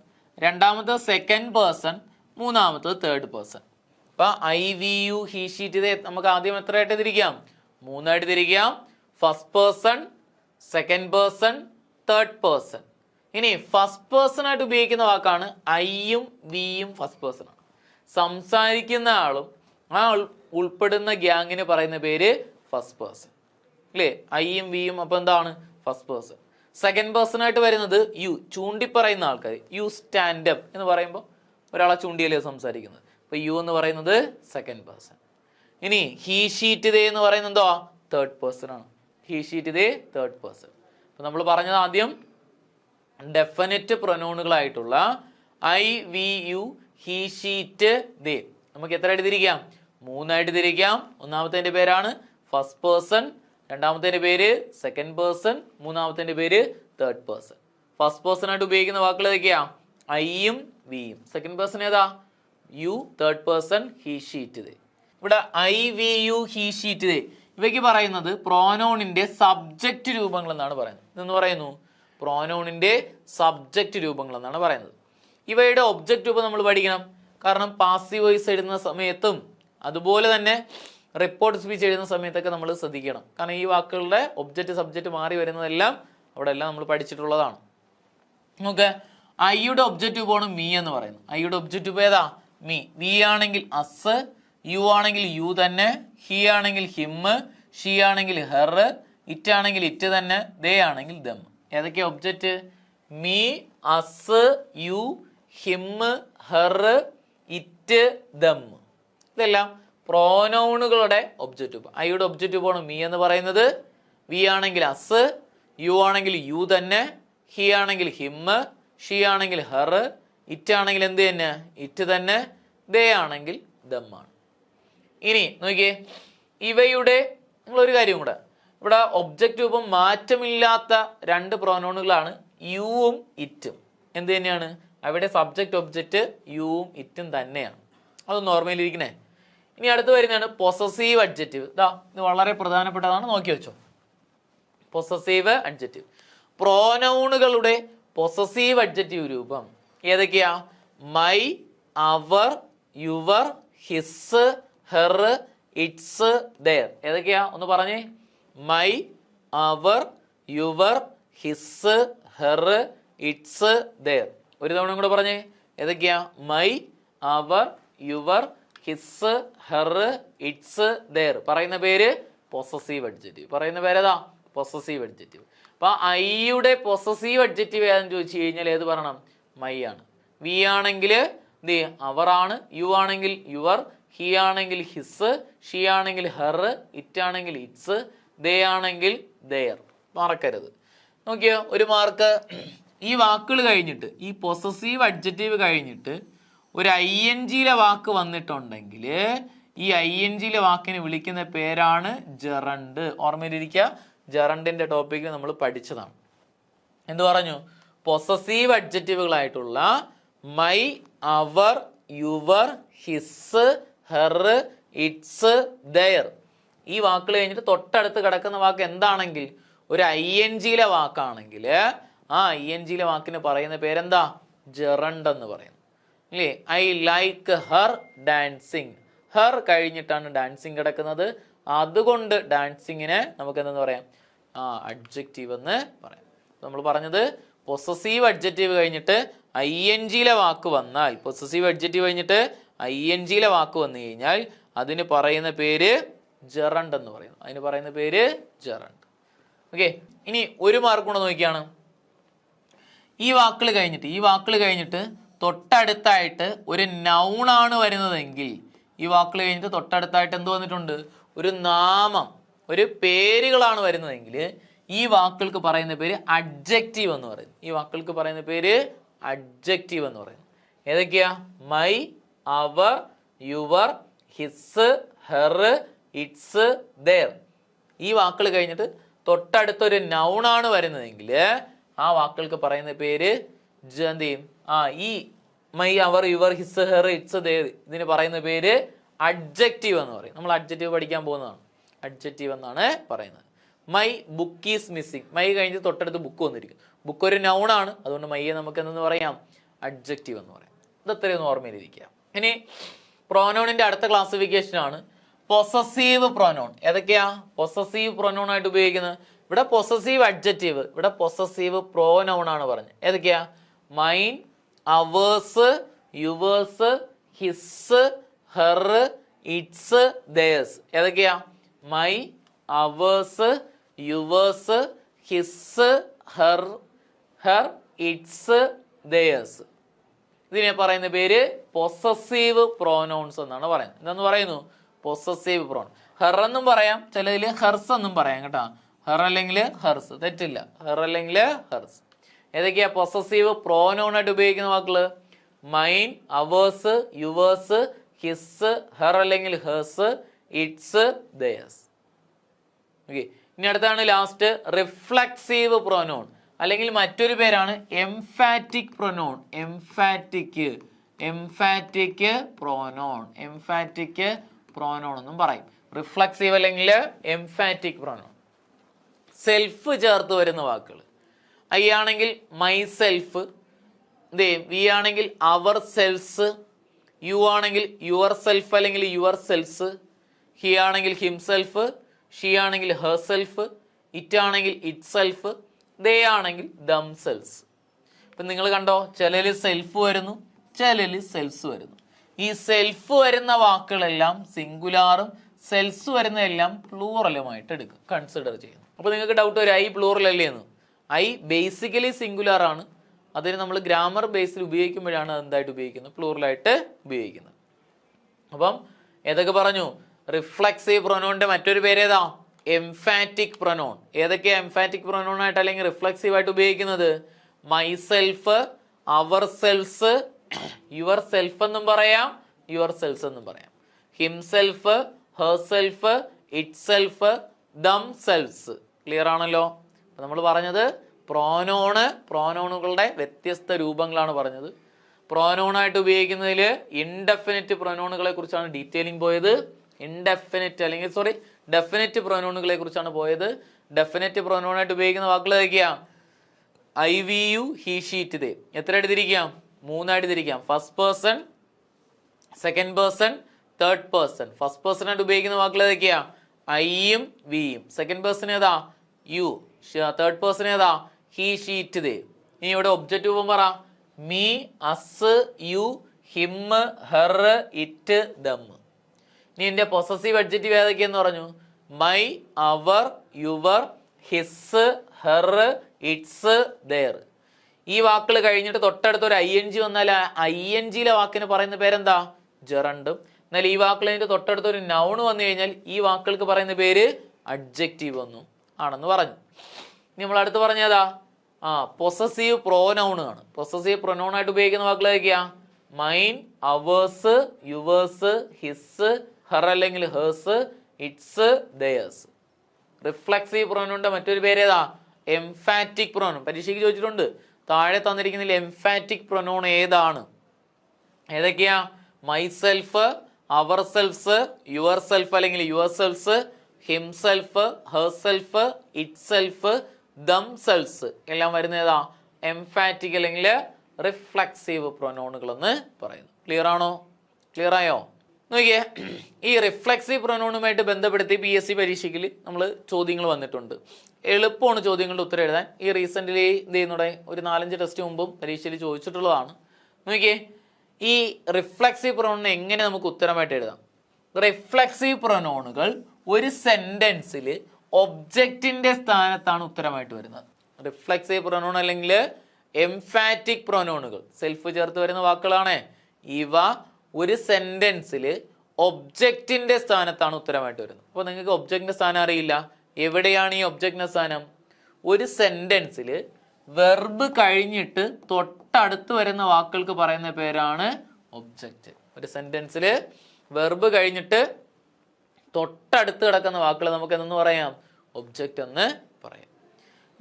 രണ്ടാമത്തെ സെക്കൻഡ് പേഴ്സൺ, മൂന്നാമത്തത് തേർഡ് പേഴ്സൺ. അപ്പൊ I, we, you, he, she, it, they നമുക്ക് ആദ്യം എത്രയായിട്ട് തിരിക്കാം? 3ആയിട്ട് തിരിക്കാം. First person, second person, third person. ഇനി ഫസ്റ്റ് പേഴ്സൺ ആയിട്ട് ഉപയോഗിക്കുന്ന വാക്കാണ് ഐയും വിയും. ഫസ്റ്റ് പേഴ്സൺ ആണ്. സംസാരിക്കുന്ന ആളും ആ ഉൾപ്പെടുന്ന ഗ്യാങ്ങിന് പറയുന്ന പേര് ഫസ്റ്റ് പേഴ്സൺ, അല്ലേ? ഐയും വിയും. അപ്പൊ എന്താണ്? First person. സെക്കൻഡ് പേഴ്സൺ ആയിട്ട് വരുന്നത് യു, ചൂണ്ടി പറയുന്ന ആൾക്കാർ. യു സ്റ്റാൻഡ് അപ്പ് എന്ന് പറയുമ്പോൾ ഒരാളെ ചൂണ്ടിയല്ലേ സംസാരിക്കുന്നത്. അപ്പൊ യു എന്ന് പറയുന്നത് സെക്കൻഡ് പേഴ്സൺ. ഇനി ഹി, ഷീറ്റ്, ദേ എന്ന് പറയുന്നത് എന്തോ? തേർഡ് പേഴ്സൺ ആണ്. He, she it, they third person. അപ്പൊ നമ്മൾ പറഞ്ഞത് ആദ്യം ഡെഫിനിറ്റ് പ്രൊനൗണുകളായിട്ടുള്ള I, we, you, he, she it, they നമുക്ക് എത്രയായിട്ട് തിരിക്കാം? 3ആയിട്ട് തിരിക്കാം. ഒന്നാമത്തെ പേരാണ് ഫസ്റ്റ് പേഴ്സൺ, രണ്ടാമത്തെ പേര് സെക്കൻഡ് പേഴ്സൺ, മൂന്നാമത്തെ പേര് തേർഡ് പേഴ്സൺ. ഫസ്റ്റ് പേഴ്സൺ ആയിട്ട് ഉപയോഗിക്കുന്ന വാക്കുകൾ ഏതൊക്കെയാ? ഐയും വിയും. സെക്കൻഡ് പേഴ്സൺ ഏതാ? You. Third person he, she it, they. ഇവിടെ I, we, you, he, she it, they ഇവയ്ക്ക് പറയുന്നത് പ്രോനൗണിന്റെ സബ്ജക്റ്റ് രൂപങ്ങൾ എന്നാണ് പറയുന്നത്. ഇതെന്ന് പറയുന്നു പ്രോനൗണിന്റെ സബ്ജക്റ്റ് രൂപങ്ങൾ എന്നാണ് പറയുന്നത്. ഇവയുടെ ഒബ്ജക്റ്റ് രൂപം നമ്മൾ പഠിക്കണം. കാരണം പാസീവ് വോയിസ് എഴുതുന്ന സമയത്തും അതുപോലെ തന്നെ റിപ്പോർട്ട് സ്പീച്ച് എഴുതുന്ന സമയത്തൊക്കെ നമ്മൾ ശ്രദ്ധിക്കണം. കാരണം ഈ വാക്കുകളുടെ ഒബ്ജക്റ്റ് സബ്ജക്റ്റ് മാറി വരുന്നതെല്ലാം അവിടെ എല്ലാം നമ്മൾ പഠിച്ചിട്ടുള്ളതാണ്. നമുക്ക് ഐയുടെ ഒബ്ജക്റ്റ് രൂപമാണ് മീ എന്ന് പറയുന്നത്. ഐയുടെ ഒബ്ജക്റ്റ് രൂപം ഏതാ? മീ. വി ആണെങ്കിൽ അസ്, യു ആണെങ്കിൽ യു തന്നെ, ഹി ആണെങ്കിൽ ഹിം, ഷീ ആണെങ്കിൽ ഹെർ, ഇറ്റ് ആണെങ്കിൽ ഇറ്റ് തന്നെ, ദേ ആണെങ്കിൽ ദം. ഏതൊക്കെയാ object? Me, us, you, him, her, it, them. ഇതെല്ലാം പ്രോനൗണുകളുടെ ഒബ്ജക്റ്റീവ്. ഐയുടെ ഒബ്ജക്റ്റീവ് ആണ് മീ എന്ന് പറയുന്നത്. വി ആണെങ്കിൽ അസ്, യു ആണെങ്കിൽ യു തന്നെ, ഹി ആണെങ്കിൽ ഹിം, ഷീ ആണെങ്കിൽ ഹെർ, ഇറ്റ് ആണെങ്കിൽ എന്ത് തന്നെ? ഇറ്റ് തന്നെ, ദേ ആണെങ്കിൽ ദം ആണ്. ഇനി നോക്കിയേ, ഇവയുടെ നിങ്ങളൊരു കാര്യം കൂടെ, ഇവിടെ ഒബ്ജക്റ്റീവും മാറ്റമില്ലാത്ത രണ്ട് പ്രോനൗണുകളാണ് യുവും ഇറ്റും. എന്ത് തന്നെയാണ്? അവിടെ സബ്ജക്റ്റ് ഒബ്ജക്റ്റ് യുവും ഇറ്റും തന്നെയാണ്. അതൊന്ന് ഓർമ്മയിലിരിക്കണേ. ഇനി അടുത്ത് വരുന്നതാണ് പൊസസീവ് അഡ്ജക്റ്റീവ്. ഇത് വളരെ പ്രധാനപ്പെട്ടതാണ്, നോക്കി വെച്ചോ. പൊസസീവ് അഡ്ജക്റ്റീവ്, പ്രോനൗണുകളുടെ പൊസസീവ് അഡ്ജക്റ്റീവ് രൂപം ഏതൊക്കെയാ? My, our, your, his, her, its, their. ഏതൊക്കെയാ ഒന്ന് പറഞ്ഞേ. My, our, your, his, her, its, their. ഒരു തവണ കൂടെ പറഞ്ഞേ. ഏതൊക്കെയാ? My, our, your, his, her, its, their. പറയുന്ന പേര് പൊസസീവ് അഡ്ജക്റ്റീവ്. പറയുന്ന പേരേതാ? Possessive adjective. അപ്പൊ ഐയുടെ പൊസസീവ് അഡ്ജക്റ്റീവ് ഏതെന്ന് ചോദിച്ചു കഴിഞ്ഞാൽ ഏത് പറയണം? മൈ ആണ്. വി ആണെങ്കിൽ അവർ ആണ്, യു ആണെങ്കിൽ യുവർ, ഹി ആണെങ്കിൽ ഹിസ്, ഷീ ആണെങ്കിൽ ഹെർ, ഇറ്റ് ആണെങ്കിൽ ഇറ്റ്സ്, ദേ ആണെങ്കിൽ ദെയർ. മറക്കരുത്. നോക്കിയോ, ഒരു മാർക്ക്. ഈ വാക്കുകൾ കഴിഞ്ഞിട്ട്, ഈ പൊസസീവ് അഡ്ജക്റ്റീവ് കഴിഞ്ഞിട്ട് ഒരു ING-ലെ വാക്ക് വന്നിട്ടുണ്ടെങ്കിൽ ഈ ING-ലെ വാക്കിനെ വിളിക്കുന്ന പേരാണ് ജെറണ്ട്. ഓർമ്മയിലിരിക്കുക, ജെറണ്ടിന്റെ ടോപ്പിക് നമ്മൾ പഠിച്ചതാണ്. എന്ത് പറഞ്ഞു? പൊസസീവ് അഡ്ജക്റ്റീവുകളായിട്ടുള്ള my, our, your, his, her, its, their. ഈ വാക്കുകൾ കഴിഞ്ഞിട്ട് തൊട്ടടുത്ത് കിടക്കുന്ന വാക്ക് എന്താണെങ്കിൽ ഒരു ING-ലെ വാക്കാണെങ്കിൽ ആ ING-ലെ വാക്കിന് പറയുന്ന പേരെന്താ? ജെറണ്ട് എന്ന് പറയുന്നത്. ഇല്ലേ? I like her dancing. Her കഴിഞ്ഞിട്ടാണ് ഡാൻസിങ് കിടക്കുന്നത്. അതുകൊണ്ട് ഡാൻസിങ്ങിനെ നമുക്ക് എന്തെന്ന് പറയാം? അഡ്ജക്റ്റീവ് എന്ന് പറയാം. നമ്മൾ പറഞ്ഞത് പൊസസീവ് അഡ്ജക്റ്റീവ് കഴിഞ്ഞിട്ട് ING-ലെ വാക്ക് വന്നാൽ, പൊസസീവ് അഡ്ജക്റ്റീവ് കഴിഞ്ഞിട്ട് ING-ലെ വാക്ക് വന്നു കഴിഞ്ഞാൽ അതിന് പറയുന്ന പേര് ജെറണ്ട് എന്ന് പറയുന്നു. അതിന് പറയുന്ന പേര് ജെറണ്ട്. ഓക്കെ, ഇനി ഒരു മാർക്ക് കൂടെ നോക്കിയാണ്. ഈ വാക്കുകൾ കഴിഞ്ഞിട്ട് തൊട്ടടുത്തായിട്ട് ഒരു നൗണാണ് വരുന്നതെങ്കിൽ, ഈ വാക്കുകൾ കഴിഞ്ഞിട്ട് തൊട്ടടുത്തായിട്ട് എന്ത് വന്നിട്ടുണ്ട്? ഒരു നാമം, ഒരു പേരുകളാണ് വരുന്നതെങ്കിൽ ഈ വാക്കുകൾക്ക് പറയുന്ന പേര് അഡ്ജക്റ്റീവ് എന്ന് പറയുന്നു. ഈ വാക്കുകൾക്ക് പറയുന്ന പേര് അഡ്ജക്റ്റീവ് എന്ന് പറയുന്നു. ഏതൊക്കെയാ? My, our, your, his, her, its, their. ഈ വാക്കുകൾ കഴിഞ്ഞിട്ട് തൊട്ടടുത്തൊരു നൗണാണ് വരുന്നതെങ്കിൽ ആ വാക്കുകൾക്ക് പറയുന്ന പേര് എന്ത് ചെയ്യും? ഈ my, our, your, his, her, its, their ഇതിന് പറയുന്ന പേര് അഡ്ജക്റ്റീവ് എന്ന് പറയും. നമ്മൾ അഡ്ജക്റ്റീവ് പഠിക്കാൻ പോകുന്നതാണ്. അഡ്ജക്റ്റീവ് എന്നാണ് പറയുന്നത്. My book is missing. My കഴിഞ്ഞ് തൊട്ടടുത്ത് ബുക്ക് വന്നിരിക്കും. ബുക്ക് ഒരു നൗണാണ്, അതുകൊണ്ട് മൈയെ നമുക്ക് എന്തെന്ന് പറയാം? അഡ്ജക്റ്റീവ് എന്ന് പറയാം. ഇതത്രയൊന്നും ഓർമ്മയിലിരിക്കുക. ഇനി പ്രോനൗണിന്റെ അടുത്ത ക്ലാസിഫിക്കേഷൻ ആണ് പൊസസീവ് പ്രോനൗൺ. ഏതൊക്കെയാ പൊസസീവ് പ്രോനൗൺ ആയിട്ട് ഉപയോഗിക്കുന്നത്? ഇവിടെ പൊസസീവ് അഡ്ജക്റ്റീവ്, ഇവിടെ പൊസസീവ് പ്രോനൗൺ ആണ് പറഞ്ഞത്. ഏതൊക്കെയാ? Mine, ours, yours, his, her, its, theirs. ഏതൊക്കെയാ? My, ours, yours, his, her, its, theirs. ഇതിനെ പറയുന്ന പേര് പൊസസീവ് പ്രോനൗൺസ് എന്നാണ് പറയുന്നത്. എന്താന്ന് പറയുന്നു? Possessive pronoun. ഹെർ എന്നും പറയാം, ചിലതിൽ ഹെർസ് എന്നും പറയാം കേട്ടോ. ഹെർ അല്ലെങ്കിൽ ഹെർസ്, തെറ്റില്ല. ഹെർ അല്ലെങ്കിൽ ഹെർസ്. ഏതൊക്കെയാ പൊസസീവ് പ്രോനൗൺ ആയിട്ട് ഉപയോഗിക്കുന്ന വാക്കുകള്? Mine, ours, yours, his, her അല്ലെങ്കിൽ ഹേഴ്സ്, ഇറ്റ്സ്, ദെയർസ്. ഓക്കെ, ഇനി അടുത്താണ് ലാസ്റ്റ് റിഫ്ലക്സീവ് പ്രോനൗൺ, അല്ലെങ്കിൽ മറ്റൊരു പേരാണ് എംഫാറ്റിക് പ്രോനൗൺ. എംഫാറ്റിക് പ്രോനൗൺ എന്നും പറയും. റിഫ്ലക്സീവ് അല്ലെങ്കിൽ എംഫാറ്റിക് പ്രോനൗൺ. സെൽഫ് ചേർത്ത് വരുന്ന വാക്കുകൾ. ഐ ആണെങ്കിൽ മൈ സെൽഫ്, വി ആണെങ്കിൽ അവർ സെൽസ്, യു ആണെങ്കിൽ യുവർ സെൽഫ് അല്ലെങ്കിൽ യുവർ സെൽസ്, ഹി ആണെങ്കിൽ ഹിംസെൽഫ്, ഷീ ആണെങ്കിൽ ഹെർ സെൽഫ്, ഇറ്റ് ആണെങ്കിൽ ഇറ്റ് സെൽഫ്, ദേ ആണെങ്കിൽ ദം സെൽസ്. ഇപ്പം നിങ്ങൾ കണ്ടോ, ചിലതിൽ സെൽഫ് വരുന്നു, ചിലതിൽ സെൽസ് വരുന്നു. ഈ സെൽഫ് വരുന്ന വാക്കുകളെല്ലാം സിംഗുലാറും സെൽസ് വരുന്നതെല്ലാം പ്ലൂറലുമായിട്ട് കൺസിഡർ ചെയ്യുന്നു. അപ്പോൾ നിങ്ങൾക്ക് ഡൗട്ട് വരും, ഐ പ്ലൂറൽ അല്ലേ എന്ന്. ഐ ബേസിക്കലി സിംഗുലാർ ആണ്, അതിന് നമ്മൾ ഗ്രാമർ ബേസിൽ ഉപയോഗിക്കുമ്പോഴാണ് അത് എന്തായിട്ട് ഉപയോഗിക്കുന്നത്, പ്ലൂറലായിട്ട് ഉപയോഗിക്കുന്നത്. അപ്പം ഏതൊക്കെ പറഞ്ഞു? റിഫ്ലക്സീവ് പ്രൊനൗണിന്റെ മറ്റൊരു പേര് ഏതാ? Emphatic pronoun. ഏതൊക്കെയാ എംഫാറ്റിക് പ്രൊനൗൺ ആയിട്ട് അല്ലെങ്കിൽ റിഫ്ലക്സീവ് ആയിട്ട് ഉപയോഗിക്കുന്നത്? Myself, ourselves, yourself എന്നും പറയാം, യുവർ സെൽസ് എന്നും പറയാം. Himself, herself, itself, themselves. Clear ആണല്ലോ? നമ്മൾ പറഞ്ഞത് പ്രോനോണുകളുടെ വ്യത്യസ്ത രൂപങ്ങളാണ് പറഞ്ഞത്. പ്രോനോണായിട്ട് ഉപയോഗിക്കുന്നതിൽ ഇൻഡെഫിനിറ്റ് പ്രൊനോണുകളെ കുറിച്ചാണ് ഡീറ്റെയിലിംഗ് പോയത്. ഡെഫിനിറ്റ് പ്രൊനോണുകളെ കുറിച്ചാണ് പോയത്. ഡെഫിനിറ്റ് പ്രൊനോണായിട്ട് ഉപയോഗിക്കുന്ന വാക്കുകൾ ഏതൊക്കെയാ? I we you, he she it they. എത്രയായിട്ട് തിരിക്കാം? 3 ആയിട്ട് തിരിക്കാം. First person, second person, third person. First person ആയിട്ട് ഉപയോഗിക്കുന്ന വാക്കുകൾ ഏതൊക്കെയാ? ഐയും വിയും. സെക്കൻഡ് പേഴ്സൺ ഏതാ? യു. തേർഡ് പേഴ്സൺ ഏതാ? He she it they. ഇനി ഇവിടെ ഒബ്ജക്റ്റീവ് പറ. Me, us, you, him, her, it, them. ഇനി എന്റെ പൊസസീവ് അഡ്ജക്റ്റീവ് ഏതൊക്കെയെന്ന് പറഞ്ഞു? My, our, your, his, her, its, their. ഈ വാക്കുകൾ കഴിഞ്ഞിട്ട് തൊട്ടടുത്ത് ഒരു ING വന്നാൽ ING വാക്കിന് പറയുന്ന പേരെന്താ? ജെറണ്ടും. എന്നാൽ ഈ വാക്കുകൾ കഴിഞ്ഞിട്ട് തൊട്ടടുത്ത് ഒരു നൗണ് വന്നു കഴിഞ്ഞാൽ ഈ വാക്കുകൾക്ക് പറയുന്ന പേര് അഡ്ജക്റ്റീവ് ഒന്നും ആണെന്ന് പറഞ്ഞു. ഇനി നമ്മൾ അടുത്ത് പറഞ്ഞതാ പൊസസീവ് പ്രോനൗൺ ആണ്. പൊസസീവ് പ്രൊനൗൺ ആയിട്ട് ഉപയോഗിക്കുന്ന വാക്കുകൾ ഏതൊക്കെയാ? Mine, ours, yours, his, her അല്ലെങ്കിൽ ഹേഴ്സ്, ഇറ്റ്സ്, ദെയേഴ്സ്. റിഫ്ലക്സീവ് പ്രൊനൗണിന്റെ മറ്റൊരു പേര് ഏതാ? Emphatic pronoun. പരീക്ഷയ്ക്ക് ചോദിച്ചിട്ടുണ്ട്. താഴെ തന്നിരിക്കുന്നതിൽ എംഫാറ്റിക് പ്രൊനൗൺ ഏതാണ്? ഏതൊക്കെയാ? Myself, ourselves, yourself അല്ലെങ്കിൽ yourselves, himself, herself, itself, themselves. എല്ലാം വരുന്ന ഏതാ? എംഫാറ്റിക് അല്ലെങ്കിൽ റിഫ്ലക്സീവ് പ്രൊനൗണുകൾ എന്ന് പറയുന്നു. ക്ലിയർ ആണോ? ക്ലിയർ ആയോ? നോക്കിയേ, ഈ റിഫ്ലക്സീവ് പ്രൊനൗണുമായിട്ട് ബന്ധപ്പെടുത്തി PSC പരീക്ഷയ്ക്ക് നമ്മൾ ചോദ്യങ്ങൾ വന്നിട്ടുണ്ട്. എളുപ്പമാണ് ചോദ്യങ്ങളുടെ ഉത്തരം എഴുതാൻ. ഈ റീസെൻ്റ്ലി എന്ത് ചെയ്യുന്നൂടെ ഒരു 4-5 ടെസ്റ്റ് മുമ്പും പരീക്ഷയിൽ ചോദിച്ചിട്ടുള്ളതാണ്. നോക്കിയേ, ഈ റിഫ്ലക്സീവ് പ്രൊനൗണിനെ എങ്ങനെ നമുക്ക് ഉത്തരമായിട്ട് എഴുതാം? റിഫ്ലക്സീവ് പ്രൊനൗണുകൾ ഒരു സെന്റൻസിൽ ഒബ്ജക്റ്റിന്റെ സ്ഥാനത്താണ് ഉത്തരമായിട്ട് വരുന്നത്. റിഫ്ലക്സീവ് പ്രൊനൗൺ അല്ലെങ്കിൽ എംഫാറ്റിക് പ്രൊനൗണുകൾ സെൽഫ് ചേർത്ത് വരുന്ന വാക്കുകളാണ്. ഇവ ഒരു സെന്റൻസിൽ ഒബ്ജക്റ്റിന്റെ സ്ഥാനത്താണ് ഉത്തരമായിട്ട് വരുന്നത്. അപ്പോൾ നിങ്ങൾക്ക് ഒബ്ജക്റ്റിന്റെ സ്ഥാനം അറിയില്ല. എവിടെയാണ് ഈ ഒബ്ജക്റ്റിന്റെ സ്ഥാനം? ഒരു സെന്റൻസിൽ വെർബ് കഴിഞ്ഞിട്ട് തൊട്ടടുത്ത് വരുന്ന വാക്കുകൾക്ക് പറയുന്ന പേരാണ് ഒബ്ജക്റ്റ്. ഒരു സെന്റൻസിൽ വെർബ് കഴിഞ്ഞിട്ട് തൊട്ടടുത്ത് കിടക്കുന്ന വാക്കുകൾ നമുക്ക് എന്തെന്ന് പറയാം? ഒബ്ജക്റ്റ് എന്ന് പറയാം.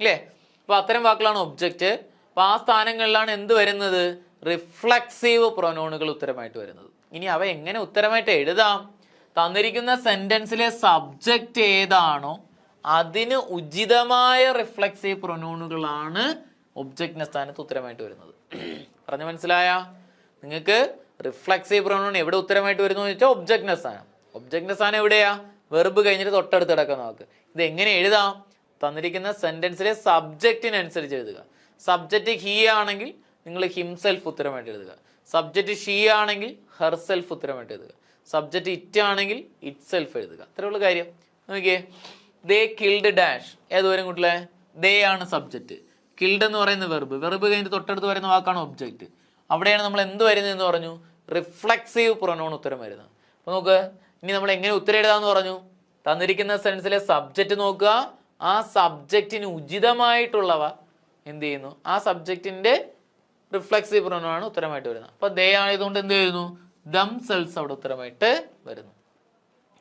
ഇല്ലേ? അപ്പൊ അത്തരം വാക്കുകളാണ് ഒബ്ജക്റ്റ്. അപ്പൊ ആ സ്ഥാനങ്ങളിലാണ് എന്ത് വരുന്നത്? റിഫ്ലക്സീവ് പ്രൊനൗണുകൾ ഉത്തരമായിട്ട് വരുന്നത്. ഇനി അവ എങ്ങനെ ഉത്തരമായിട്ട് എഴുതാം? തന്നിരിക്കുന്ന സെന്റൻസിലെ സബ്ജക്റ്റ് ഏതാണോ അതിന് ഉചിതമായ റിഫ്ലക്സീവ് പ്രൊനൗണുകളാണ് ഒബ്ജക്റ്റിന്റെ സ്ഥാനത്ത് ഉത്തരമായിട്ട് വരുന്നത്. പറഞ്ഞു മനസ്സിലായ? നിങ്ങൾക്ക് റിഫ്ലക്സീവ് പ്രൊനൗൺ എവിടെ ഉത്തരമായിട്ട് വരുന്നു എന്ന് വെച്ചാൽ ഒബ്ജക്റ്റിന്റെ സ്ഥാനം. ഒബ്ജക്റ്റിന്റെ സ്ഥാനം എവിടെയാ? വെർബ് കഴിഞ്ഞിട്ട് തൊട്ടടുത്ത് കിടക്കുന്ന വാക്ക്. ഇത് എങ്ങനെ എഴുതാം? തന്നിരിക്കുന്ന സെന്റൻസിലെ സബ്ജക്റ്റിനനുസരിച്ച് എഴുതുക. സബ്ജക്റ്റ് ഹി ആണെങ്കിൽ നിങ്ങൾ ഹിംസെൽഫ് ഉത്തരമായിട്ട് എഴുതുക. സബ്ജക്റ്റ് ഷീ ആണെങ്കിൽ ഹെർസെൽഫ് ഉത്തരമായിട്ട് എഴുതുക. സബ്ജക്റ്റ് ഇറ്റ് ആണെങ്കിൽ ഇറ്റ് സെൽഫ് എഴുതുക. അത്രയുള്ള കാര്യം. നോക്കിയേ, ദേ കിൽഡ് ഡാഷ്. ഏതുവരും കൂട്ടിലെ? ദേ ആണ് സബ്ജക്റ്റ്. കിൽഡ് എന്ന് പറയുന്ന വെർബ്. വെർബ് കഴിഞ്ഞിട്ട് തൊട്ടടുത്ത് വരുന്ന വാക്കാണ് ഒബ്ജക്റ്റ്. അവിടെയാണ് നമ്മൾ എന്ത് വരുന്നതെന്ന് പറഞ്ഞു? റിഫ്ലക്സീവ് പ്രൊനൗൺ ഉത്തരം വരുന്നത്. അപ്പൊ നോക്ക്, ഇനി നമ്മൾ എങ്ങനെ ഉത്തരം എഴുതാന്ന് പറഞ്ഞു? തന്നിരിക്കുന്ന സെൻസിലെ സബ്ജക്റ്റ് നോക്കുക. ആ സബ്ജക്റ്റിന് ഉചിതമായിട്ടുള്ളവ എന്ത് ചെയ്യുന്നു? ആ സബ്ജക്റ്റിന്റെ റിഫ്ലക്സീവ് പ്രൊനൗൺ ആണ് ഉത്തരമായിട്ട് വരുന്നത്. അപ്പൊ ദേ ആയതുകൊണ്ട് എന്ത് വരുന്നു? ദം സെൽസ് അവിടെ ഉത്തരമായിട്ട് വരുന്നു.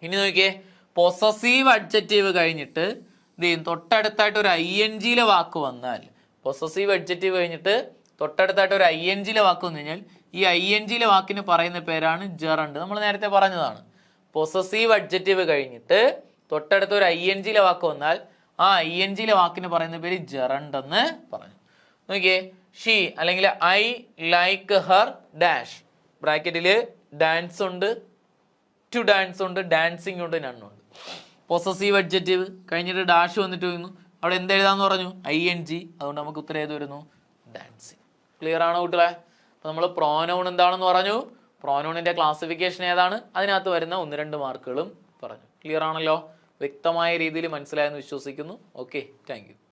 ഇനി നോക്കിയേ, പൊസസീവ് അഡ്ജക്റ്റീവ് കഴിഞ്ഞിട്ട് എന്ത് ചെയ്യും? തൊട്ടടുത്തായിട്ട് ഒരു ING വാക്ക് വന്നാൽ, പൊസസീവ് അഡ്ജക്റ്റീവ് കഴിഞ്ഞിട്ട് തൊട്ടടുത്തായിട്ട് ഒരു ING വാക്ക് വന്നു കഴിഞ്ഞാൽ ഈ ING വാക്കിന് പറയുന്ന പേരാണ് ജെറണ്ട്. നമ്മൾ നേരത്തെ പറഞ്ഞതാണ്. പൊസസീവ് അഡ്ജക്റ്റീവ് കഴിഞ്ഞിട്ട് തൊട്ടടുത്ത് ഒരു ING വാക്ക് വന്നാൽ ആ ING വാക്കിന് പറയുന്ന പേര് ജെറണ്ട് എന്ന് പറഞ്ഞു. നോക്കിയേ, ഷീ അല്ലെങ്കിൽ ഐ ലൈക്ക് ഹർ ഡാഷ്. ബ്രാക്കറ്റില് ഡാൻസ് ഉണ്ട്, ടു ഡാൻസ് ഉണ്ട്, ഡാൻസിങ് ഉണ്ട്, നണ്ണുണ്ട്. പൊസസീവ് അഡ്ജക്റ്റീവ് കഴിഞ്ഞിട്ട് ഡാഷ് വന്നിട്ട് വരുന്നു. അവിടെ എന്ത് എഴുതാന്ന് പറഞ്ഞു? ING. അതുകൊണ്ട് നമുക്ക് ഉത്തരം ഏത് വരുന്നു? ഡാൻസിങ്. ക്ലിയർ ആണോ കുട്ടികളെ? അപ്പൊ നമ്മൾ പ്രോനൗൺ എന്താണെന്ന് പറഞ്ഞു. പ്രോനൗണിന്റെ ക്ലാസിഫിക്കേഷൻ ഏതാണ്? അതിനകത്ത് വരുന്ന 1-2 മാർക്കുകളും പറഞ്ഞു. ക്ലിയർ ആണല്ലോ? വ്യക്തമായ രീതിയിൽ മനസ്സിലായെന്ന് വിശ്വസിക്കുന്നു. Okay, thank you.